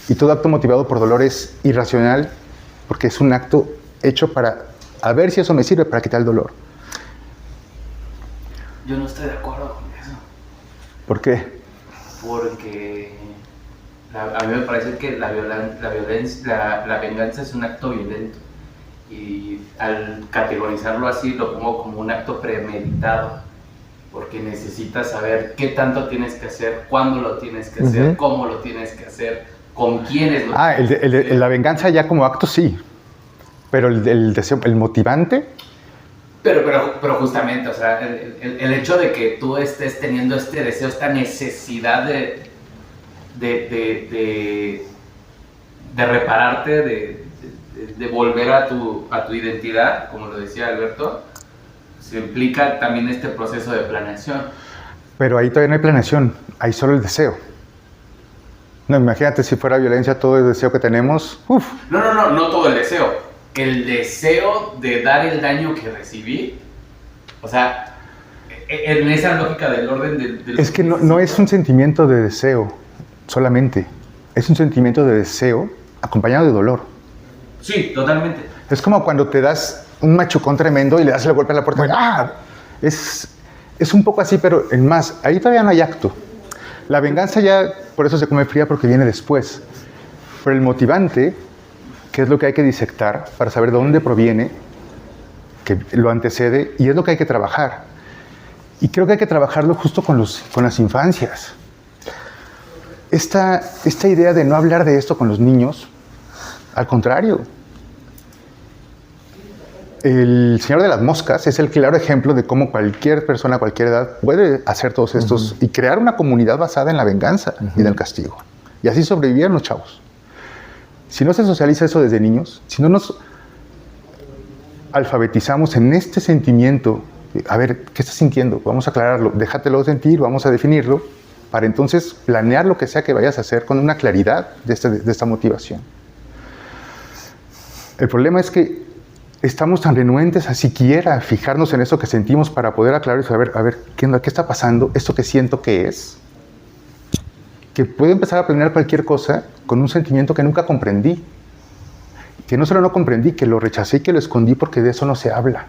S2: Y todo acto motivado por dolor es irracional porque es un acto hecho para a ver si eso me sirve para quitar el dolor.
S3: Yo no estoy de acuerdo con eso.
S2: ¿Por qué?
S3: Porque a mí me parece que la venganza es un acto violento. Y al categorizarlo así lo pongo como un acto premeditado. Porque necesitas saber qué tanto tienes que hacer, cuándo lo tienes que hacer, cómo lo tienes que hacer, con quiénes lo tienes que hacer.
S2: La venganza ya como acto sí, pero el deseo, el motivante...
S3: Pero justamente, o sea, el hecho de que tú estés teniendo este deseo, esta necesidad de repararte, de volver a tu identidad, como lo decía Alberto, se implica también este proceso de planeación.
S2: Pero ahí todavía no hay planeación, hay solo el deseo. No, imagínate si fuera violencia todo el deseo que tenemos. Uf.
S3: No todo el deseo. El deseo de dar el daño que recibí, o sea, en esa lógica del orden del
S2: es que no es un sentimiento de deseo solamente, es un sentimiento de deseo acompañado de dolor.
S3: Sí, totalmente.
S2: Es como cuando te das un machucón tremendo y le das el golpe a la puerta.
S1: Bueno.
S2: Es un poco así, pero en más, ahí todavía no hay acto. La venganza ya, por eso se come fría, porque viene después. Pero el motivante, que es lo que hay que disectar para saber de dónde proviene, que lo antecede, y es lo que hay que trabajar. Y creo que hay que trabajarlo justo con las infancias. Esta idea de no hablar de esto con los niños Al contrario. El Señor de las Moscas es el claro ejemplo de cómo cualquier persona a cualquier edad puede hacer todos estos y crear una comunidad basada en la venganza y en el castigo. Y así sobrevivieron los chavos. Si no se socializa eso desde niños, si no nos alfabetizamos en este sentimiento, a ver, ¿qué estás sintiendo? Vamos a aclararlo, déjatelo sentir, vamos a definirlo, para entonces planear lo que sea que vayas a hacer con una claridad de esta motivación. El problema es que estamos tan renuentes a siquiera fijarnos en eso que sentimos para poder aclarar y saber, a ver, ¿qué está pasando? ¿Esto que siento qué es? Que puedo empezar a planear cualquier cosa con un sentimiento que nunca comprendí. Que no solo no comprendí, que lo rechacé y que lo escondí porque de eso no se habla.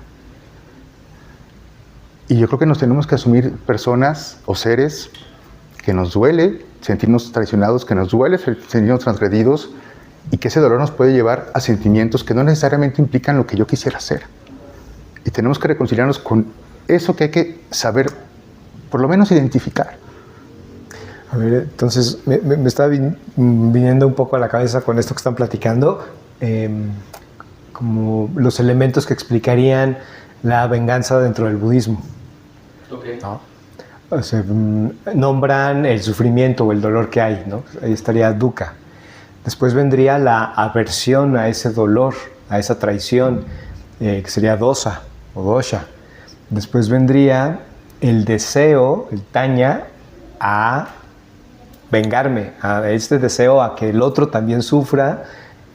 S2: Y yo creo que nos tenemos que asumir personas o seres que nos duele sentirnos traicionados, que nos duele sentirnos transgredidos, y que ese dolor nos puede llevar a sentimientos que no necesariamente implican lo que yo quisiera hacer. Y tenemos que reconciliarnos con eso que hay que saber, por lo menos identificar.
S1: A ver, entonces me está viniendo un poco a la cabeza con esto que están platicando, como los elementos que explicarían la venganza dentro del budismo.
S3: Okay.
S1: ¿No? O sea, nombran el sufrimiento o el dolor que hay, ¿no? Ahí estaría dukkha. Después vendría la aversión a ese dolor, a esa traición, que sería dosa o dosha. Después vendría el deseo, el taña, a vengarme, a este deseo a que el otro también sufra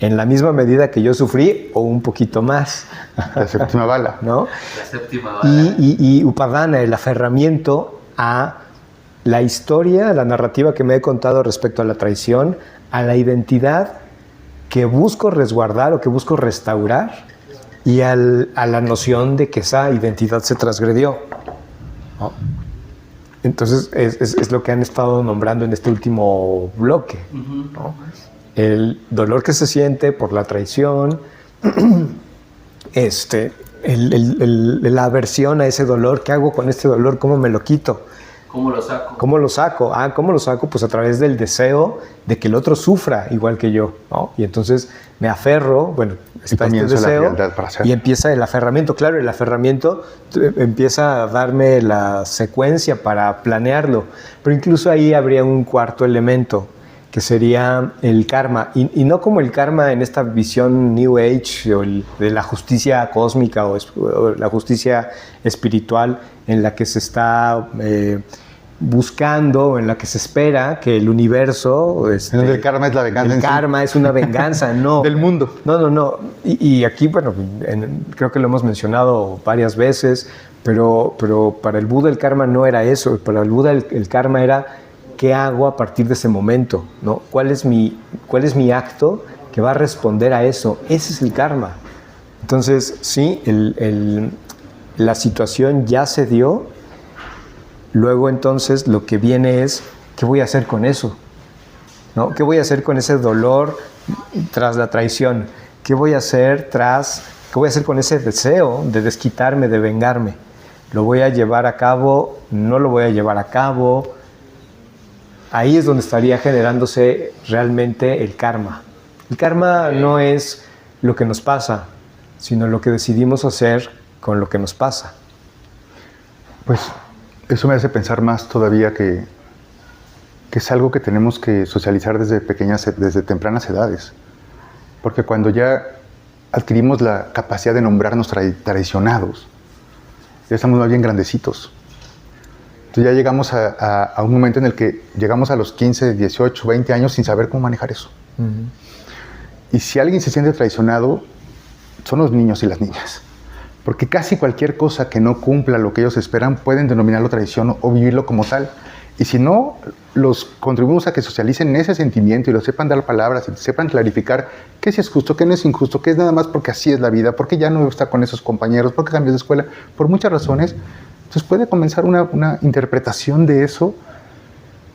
S1: en la misma medida que yo sufrí o un poquito más.
S2: La séptima bala.
S1: ¿No?
S3: La séptima bala.
S1: Y upadana, el aferramiento a la historia, a la narrativa que me he contado respecto a la traición, a la identidad que busco resguardar o que busco restaurar y a la noción de que esa identidad se transgredió, ¿no? Entonces es lo que han estado nombrando en este último bloque, ¿no? El dolor que se siente por la traición, la aversión a ese dolor. ¿Qué hago con este dolor? ¿Cómo me lo quito?
S3: ¿Cómo lo saco?
S1: ¿Cómo lo saco? ¿Cómo lo saco? Pues a través del deseo de que el otro sufra igual que yo, ¿no? Y entonces me aferro, bueno, está este deseo y empieza el aferramiento. Claro, el aferramiento empieza a darme la secuencia para planearlo, pero incluso ahí habría un cuarto elemento, que sería el karma, y no como el karma en esta visión New Age o de la justicia cósmica o la justicia espiritual en la que se está buscando, en la que se espera que el universo...
S2: el karma es la venganza.
S1: El karma es una venganza, no.
S2: Del mundo.
S1: No. Y aquí, bueno, creo que lo hemos mencionado varias veces, pero para el Buda el karma no era eso. Para el Buda el karma era... ¿Qué hago a partir de ese momento? ¿No? ¿Cuál es mi acto que va a responder a eso? Ese es el karma. Entonces, sí, la situación ya se dio. Luego, entonces, lo que viene es, ¿qué voy a hacer con eso? ¿No? ¿Qué voy a hacer con ese dolor tras la traición? ¿Qué voy a hacer con ese deseo de desquitarme, de vengarme? ¿Lo voy a llevar a cabo? ¿No lo voy a llevar a cabo? Ahí es donde estaría generándose realmente el karma. El karma no es lo que nos pasa, sino lo que decidimos hacer con lo que nos pasa.
S2: Pues eso me hace pensar más todavía que es algo que tenemos que socializar desde tempranas edades. Porque cuando ya adquirimos la capacidad de nombrarnos traicionados, ya estamos más bien grandecitos. Entonces ya llegamos a un momento en el que llegamos a los 15, 18, 20 años sin saber cómo manejar eso. Uh-huh. Y si alguien se siente traicionado, son los niños y las niñas. Porque casi cualquier cosa que no cumpla lo que ellos esperan pueden denominarlo traición o vivirlo como tal. Y si no, los contribuimos a que socialicen ese sentimiento y lo sepan dar palabras y sepan clarificar qué sí es justo, qué no es injusto, qué es nada más porque así es la vida, porque ya no está con esos compañeros, porque cambió de escuela, por muchas razones. Entonces puede comenzar una interpretación de eso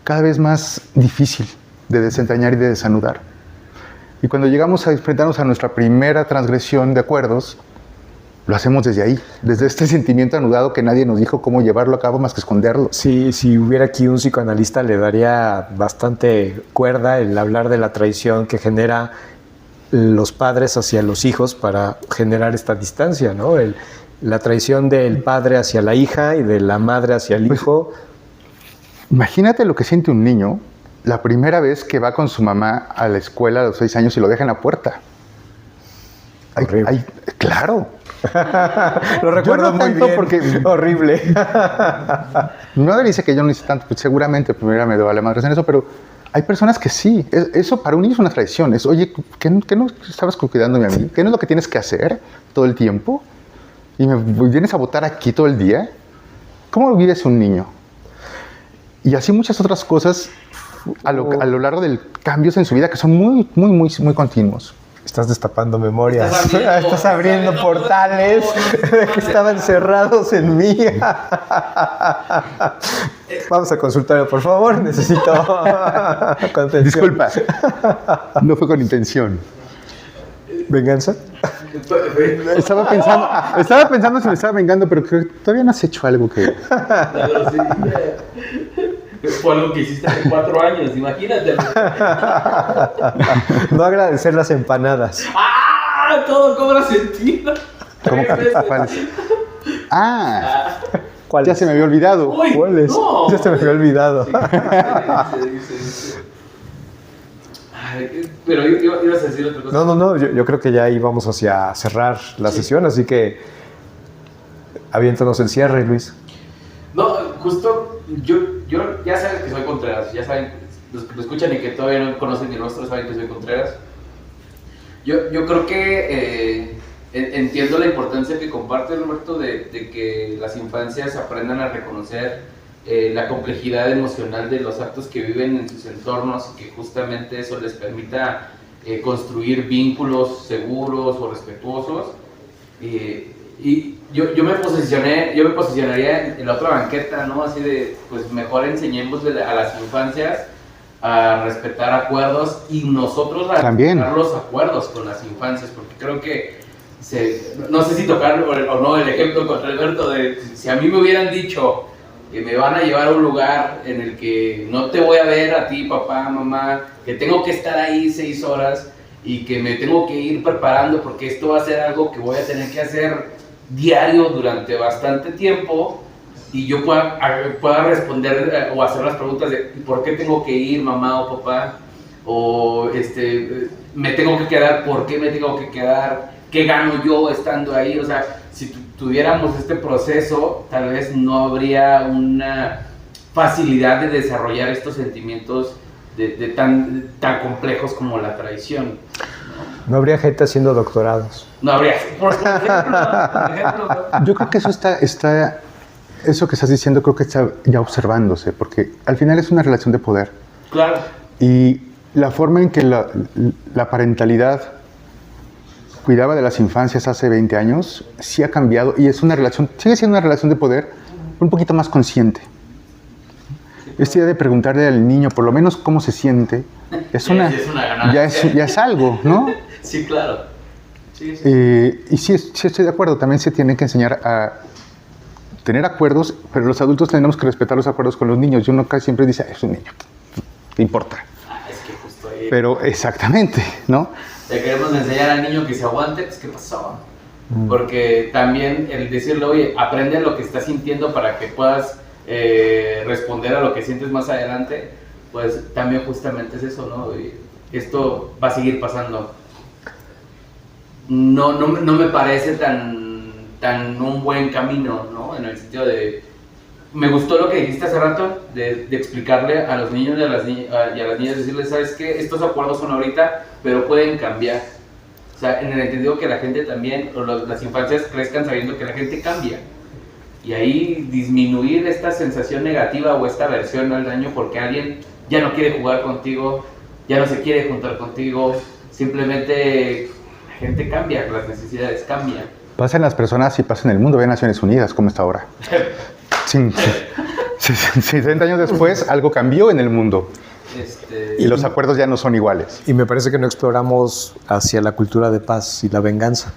S2: cada vez más difícil de desentrañar y de desanudar. Y cuando llegamos a enfrentarnos a nuestra primera transgresión de acuerdos, lo hacemos desde ahí, desde este sentimiento anudado que nadie nos dijo cómo llevarlo a cabo más que esconderlo.
S1: Sí, si hubiera aquí un psicoanalista le daría bastante cuerda el hablar de la traición que genera los padres hacia los hijos para generar esta distancia, ¿no? La traición del padre hacia la hija y de la madre hacia el hijo.
S2: Imagínate lo que siente un niño la primera vez que va con su mamá a la escuela a los 6 años y lo deja en la puerta. Claro.
S1: Lo recuerdo muy bien.
S2: Porque
S1: horrible.
S2: No dice que yo no hice tanto, pues seguramente primero me dio a la madre en eso, pero hay personas que sí. Eso para un niño es una traición. Es, oye, ¿qué no estabas cuidándome a mí? ¿Qué no es lo que tienes que hacer todo el tiempo? ¿Y me vienes a botar aquí todo el día? ¿Cómo vives un niño? Y así muchas otras cosas a lo largo de cambios en su vida que son muy, muy, muy, muy continuos.
S1: Estás destapando memorias. Estás abriendo portales que estaban cerrados en mí. Vamos a consultarlo, por favor. Necesito contención.
S2: Disculpa. No fue con intención.
S1: ¿Venganza?
S2: Estaba pensando si me estaba vengando, pero creo que todavía no has hecho algo que...
S3: Claro, sí. Fue algo que hiciste hace 4 años, imagínate.
S1: No agradecer las empanadas.
S3: ¡Ah! Todo cobra sentido.
S2: ¿Cómo que?
S1: ¿Cuál
S2: Ya
S1: es?
S2: se me había olvidado.
S3: Uy,
S1: ¿Cuál es?
S3: no.
S1: Ya se me había olvidado.
S3: Sí. Ay, pero ibas a decir otra cosa.
S1: No. Yo creo que ya íbamos hacia cerrar la sesión, así que aviéntanos el cierre, Luis.
S3: No, justo yo ya saben que soy Contreras, ya saben, los que me escuchan y que todavía no conocen mi rostro saben que soy Contreras. Yo creo que entiendo la importancia que comparte Roberto de que las infancias aprendan a reconocer la complejidad emocional de los actos que viven en sus entornos y que justamente eso les permita construir vínculos seguros o respetuosos. Y yo me posicionaría en la otra banqueta, ¿no? Así de, pues mejor enseñémosle a las infancias a respetar acuerdos y nosotros a
S2: También
S3: respetar los acuerdos con las infancias, porque creo que no sé si tocar o no el ejemplo contra Alberto de si a mí me hubieran dicho que me van a llevar a un lugar en el que no te voy a ver a ti, papá, mamá, que tengo que estar ahí 6 horas y que me tengo que ir preparando porque esto va a ser algo que voy a tener que hacer diario durante bastante tiempo y yo pueda responder o hacer las preguntas de ¿por qué tengo que ir, mamá o papá? O me tengo que quedar, ¿por qué me tengo que quedar? ¿Qué gano yo estando ahí? O sea, si tuviéramos este proceso, tal vez no habría una facilidad de desarrollar estos sentimientos de tan complejos como la traición.
S1: No habría gente haciendo doctorados.
S3: No habría, por ejemplo.
S2: Yo creo que eso que estás diciendo creo que está ya observándose, porque al final es una relación de poder.
S3: Claro.
S2: Y la forma en que la parentalidad cuidaba de las infancias hace 20 años sí ha cambiado y es una relación, sigue siendo una relación de poder un poquito más consciente. Esta idea de preguntarle al niño por lo menos cómo se siente es una ganancia. Ya es algo, ¿no?
S3: Sí, claro. Sí.
S2: Y sí estoy de acuerdo, también se tiene que enseñar a tener acuerdos, pero los adultos tenemos que respetar los acuerdos con los niños. Y uno casi siempre dice, es un niño, ¿qué importa?
S3: Es que justo ahí...
S2: Pero exactamente, ¿no?
S3: Le queremos enseñar al niño que se aguante, pues ¿qué pasó? Porque también el decirle, oye, aprende lo que estás sintiendo para que puedas responder a lo que sientes más adelante, pues también justamente es eso, ¿no? Y esto va a seguir pasando. No me parece tan un buen camino, ¿no? En el sentido de... Me gustó lo que dijiste hace rato, de explicarle a los niños y a las niñas, decirles, ¿sabes qué? Estos acuerdos son ahorita, pero pueden cambiar. O sea, en el entendido que la gente también, o las infancias crezcan sabiendo que la gente cambia. Y ahí disminuir esta sensación negativa o esta aversión al daño porque alguien ya no quiere jugar contigo, ya no se quiere juntar contigo, simplemente la gente cambia, las necesidades cambian.
S2: Pasa en las personas y pasa en el mundo. Ve Naciones Unidas, ¿cómo está ahora? 60 años después, algo cambió en el mundo. Y los acuerdos ya no son iguales.
S1: Y me parece que no exploramos hacia la cultura de paz y la venganza.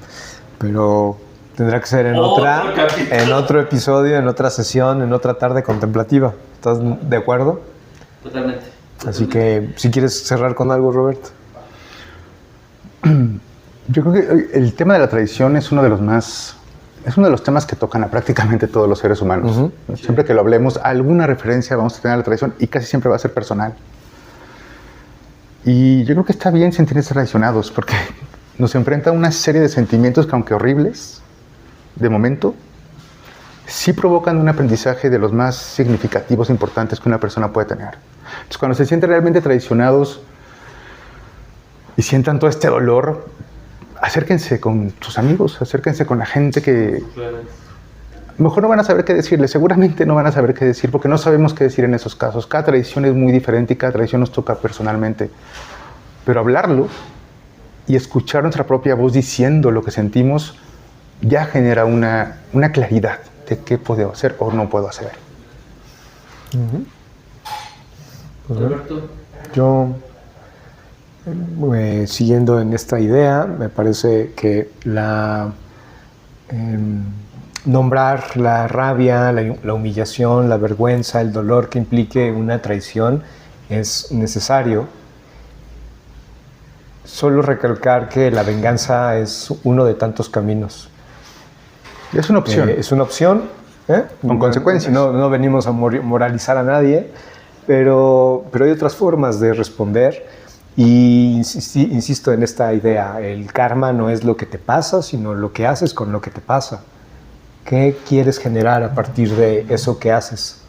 S1: Pero tendrá que ser en otro episodio, en otra sesión, en otra tarde contemplativa. ¿Estás de acuerdo?
S3: Totalmente.
S1: Así que, si quieres cerrar con algo, Roberto.
S2: Yo creo que el tema de la traición es uno de los temas que tocan a prácticamente todos los seres humanos.
S1: Uh-huh.
S2: Siempre que lo hablemos, alguna referencia vamos a tener a la traición y casi siempre va a ser personal. Y yo creo que está bien sentirse traicionados porque nos enfrenta a una serie de sentimientos que, aunque horribles, de momento, sí provocan un aprendizaje de los más significativos, importantes que una persona puede tener. Entonces, cuando se sienten realmente traicionados y sientan todo este dolor, acérquense con sus amigos, acérquense con la gente que mejor no van a saber qué decirle, seguramente no van a saber qué decir porque no sabemos qué decir en esos casos. Cada traición es muy diferente y cada traición nos toca personalmente. Pero hablarlo y escuchar nuestra propia voz diciendo lo que sentimos ya genera una claridad de qué puedo hacer o no puedo hacer.
S1: Uh-huh. Pues
S3: Roberto.
S1: Yo, siguiendo en esta idea, me parece que nombrar la rabia, la humillación, la vergüenza, el dolor que implique una traición es necesario. Solo recalcar que la venganza es uno de tantos caminos.
S2: Es una opción.
S1: Es una opción.
S2: Con consecuencias.
S1: No venimos a moralizar a nadie, pero hay otras formas de responder. Y insisto en esta idea, el karma no es lo que te pasa, sino lo que haces con lo que te pasa. ¿Qué quieres generar a partir de eso que haces?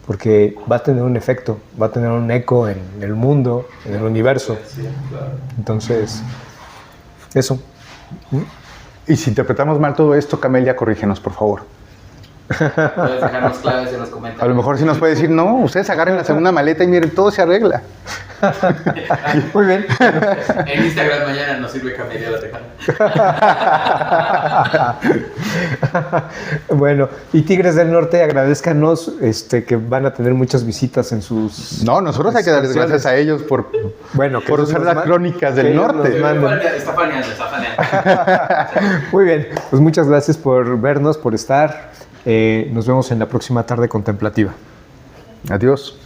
S1: Porque va a tener un efecto, va a tener un eco en el mundo, en el universo.
S3: Sí, claro.
S1: Entonces, eso.
S2: Y si interpretamos mal todo esto, Camelia, corrígenos, por favor.
S3: Puedes dejarnos claves en los comentarios.
S2: A lo mejor sí nos puede decir, no, ustedes agarren la segunda maleta y miren, todo se arregla.
S1: Muy bien.
S3: En Instagram mañana nos sirve Camelia la Tejana.
S1: Bueno, y Tigres del Norte, agradezcanos que van a tener muchas visitas en sus...
S2: No, nosotros hay que darles gracias a ellos por usar las crónicas del norte.
S3: Está faneando.
S1: Muy bien, pues muchas gracias por vernos, por estar. Nos vemos en la próxima tarde contemplativa.
S2: Adiós.